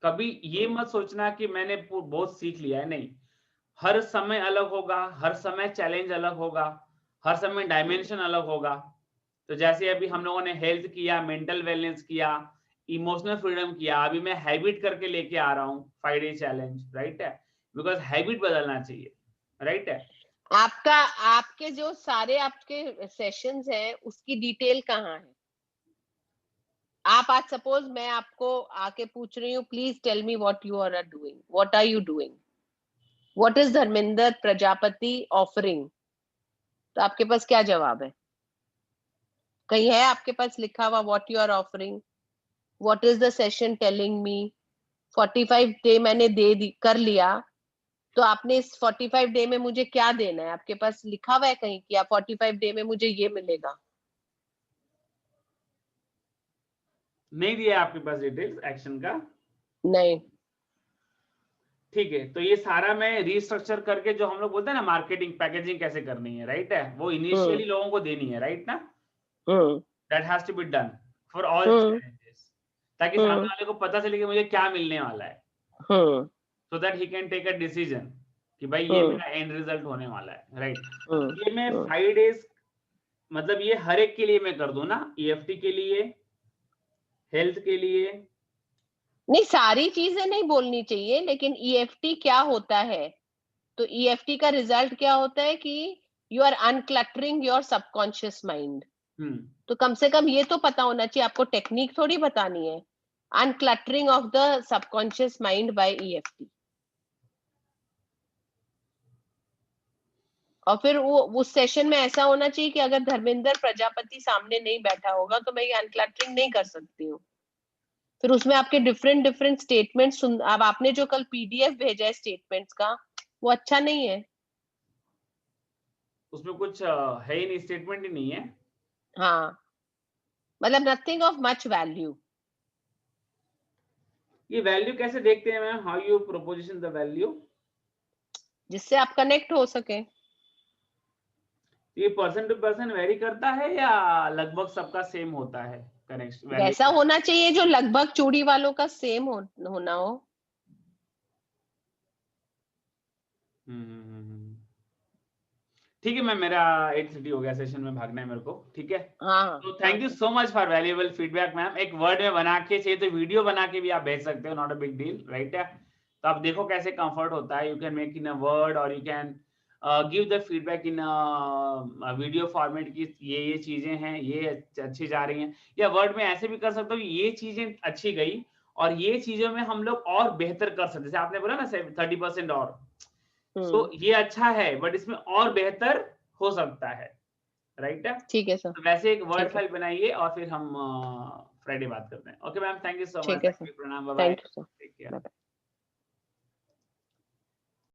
कभी ये हम्म, मत सोचना कि मैंने बहुत सीख लिया है, नहीं। हर समय अलग होगा, हर समय चैलेंज अलग होगा, हर समय हम्म, डायमेंशन अलग होगा। तो जैसे अभी हम लोगों ने हेल्थ किया, मेंटल वेलनेस किया, इमोशनल फ्रीडम किया, अभी मैं हैबिट करके लेके आ रहा हूँ 5 डे चैलेंज, राइट है, बिकॉज हैबिट बदलना चाहिए, राइट है। आपका, आपके जो सारे आपके सेशंस हैं उसकी डिटेल कहाँ है? आप आज सपोज मैं आपको आके पूछ रही हूँ, please tell me what you are doing, what are you doing, what is Dharmendra Prajapati offering, तो आपके पास क्या जवाब है? कहीं है आपके पास लिखा हुआ what you are offering, what is the session telling me? 45 day मैंने कर लिया, तो आपने इस 45 डे में मुझे क्या देना है? आपके पास लिखा हुआ है कहीं कि आप 45 डे में मुझे ये मिलेगा? नहीं दिया आपके पास डिटेल्स एक्शन का? नहीं। ठीक है, तो ये सारा मैं रिस्ट्रक्चर करके, जो हम लोग बोलते हैं ना मार्केटिंग पैकेजिंग कैसे करनी है, राइट है, वो हम्म, इनिशियली लोगों को देनी है, राइट ना। Hmm, that has to be done for all hmm, challenges, ताकि सामने हम्म, वाले को पता चले कि मुझे क्या मिलने वाला है, hmm, so that he can take a decision कि भाई ये हम्म, मेरा एंड रिजल्ट होने वाला है, राइट। हम्म, ये मैं हम्म। 5 डेज, मतलब ये हर एक के लिए मैं कर दूं ना, ईएफटी के लिए, हेल्थ के लिए। नहीं, सारी चीजें नहीं बोलनी चाहिए, लेकिन ईएफटी क्या होता है? तो ईएफटी का रिजल्ट क्या होता है कि you are uncluttering your subconscious mind. Hmm, तो कम से कम ये तो पता होना चाहिए, आपको टेक्निक थोड़ी बतानी है। Uncluttering of the subconscious mind by EFT. और फिर वो उस सेशन में ऐसा होना चाहिए कि अगर धर्मेंद्र प्रजापति सामने नहीं बैठा होगा तो मैं ये अनक्लटरिंग नहीं कर सकती हूँ। फिर उसमें आपके डिफरेंट डिफरेंट स्टेटमेंट सुन, अब आपने जो कल पीडीएफ भेजा है स्टेटमेंट्स का, वो अच्छा नहीं है। उसमें कुछ है ही नहीं, स्टेटमेंट ही नहीं है। हाँ, मतलब नथिंग ऑफ मच वैल्यू। ये वैल्यू कैसे देखते हैं ma'am, how you proposition the value? जिससे आप कनेक्ट हो सके। ये पर्सन टू पर्सन वेरी करता है या लगभग सबका सेम होता है कनेक्ट वैल्यू? वैसा होना चाहिए जो लगभग चूड़ी वालों का सेम होना हो। ठीक है मैम, मेरा 8:30 हो गया, सेशन में भागना है मेरे को, ठीक है। हाँ, तो हाँ, thank you so much for valuable feedback ma'am. एक वर्ड में बना के, चाहिए तो वीडियो बना के भी आप भेज सकते हो, not a big deal, right है। तो आप देखो कैसे कंफर्ट होता है, you can make in a word और you can give the feedback in video format की ये चीजें हैं, ये अच्छी जा रही हैं, या वर्ड में ऐसे भी कर सकते हो ये चीजें अच्छी गई और ये चीजों में हम लोग और बेहतर कर सकते, जैसे आपने बोला ना 30% और, सो ये अच्छा है बट इसमें और बेहतर हो सकता है, राइट? ठीक है सर, तो वैसे एक वर्ड ठीक है, फाइल बनाइए और फिर हम फ्राइडे बात करते हैं। Okay ma'am, thank you so much, ठीक है थैंक सर, यू, प्रणाम, bye bye, thank you sir, take care. Bye bye.